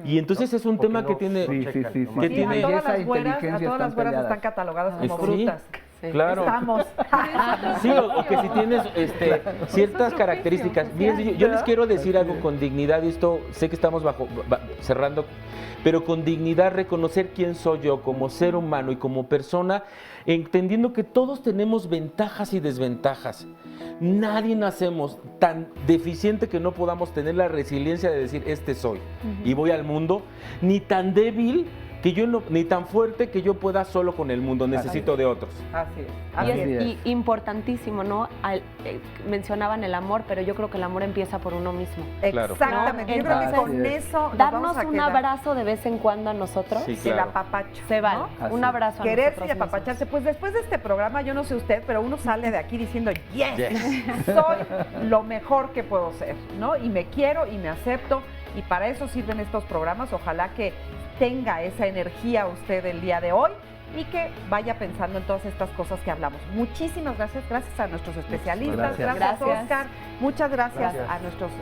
Y entonces es un Porque tema que no tiene... lo checan, sí, nomás. que Sí, tiene a todas las esa güeras, inteligencia están están peleadas. catalogadas como Sí, brutas. claro. Estamos. Sí, o que si tienes ciertas características. Bien, yo les quiero decir algo con dignidad, y esto sé que estamos cerrando, pero con dignidad reconocer quién soy yo como ser humano y como persona, entendiendo que todos tenemos ventajas y desventajas. Nadie nacemos tan deficiente que no podamos tener la resiliencia de decir, este soy, y voy al mundo, ni tan débil que yo no, ni tan fuerte que yo pueda solo con el mundo, necesito de otros. Así es. Y Así es es. importantísimo, ¿no? Mencionaban el amor, pero yo creo que el amor empieza por uno mismo. Claro. Exactamente. Yo creo que con eso nos darnos vamos a un quedar. abrazo de vez en cuando a nosotros. Sí, El claro. apapacho. Se vale. ¿no? Un abrazo a Quererse nosotros y apapacharse. Pues después de este programa, yo no sé usted, pero uno sale de aquí diciendo, yes, soy lo mejor que puedo ser, ¿no? Y me quiero y me acepto. Y para eso sirven estos programas. Ojalá que tenga esa energía usted el día de hoy y que vaya pensando en todas estas cosas que hablamos. Muchísimas gracias, gracias a nuestros especialistas, gracias Oscar, muchas gracias a nuestros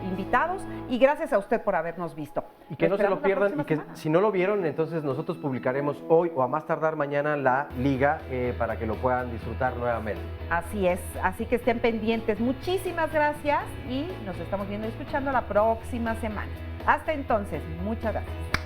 invitados y gracias a usted por habernos visto. Y que no se lo esperamos la pierdan, y próxima que semana. si no lo vieron, entonces nosotros publicaremos hoy o a más tardar mañana la liga para que lo puedan disfrutar nuevamente. Así es, así que estén pendientes. Muchísimas gracias y nos estamos viendo y escuchando la próxima semana. Hasta entonces, muchas gracias.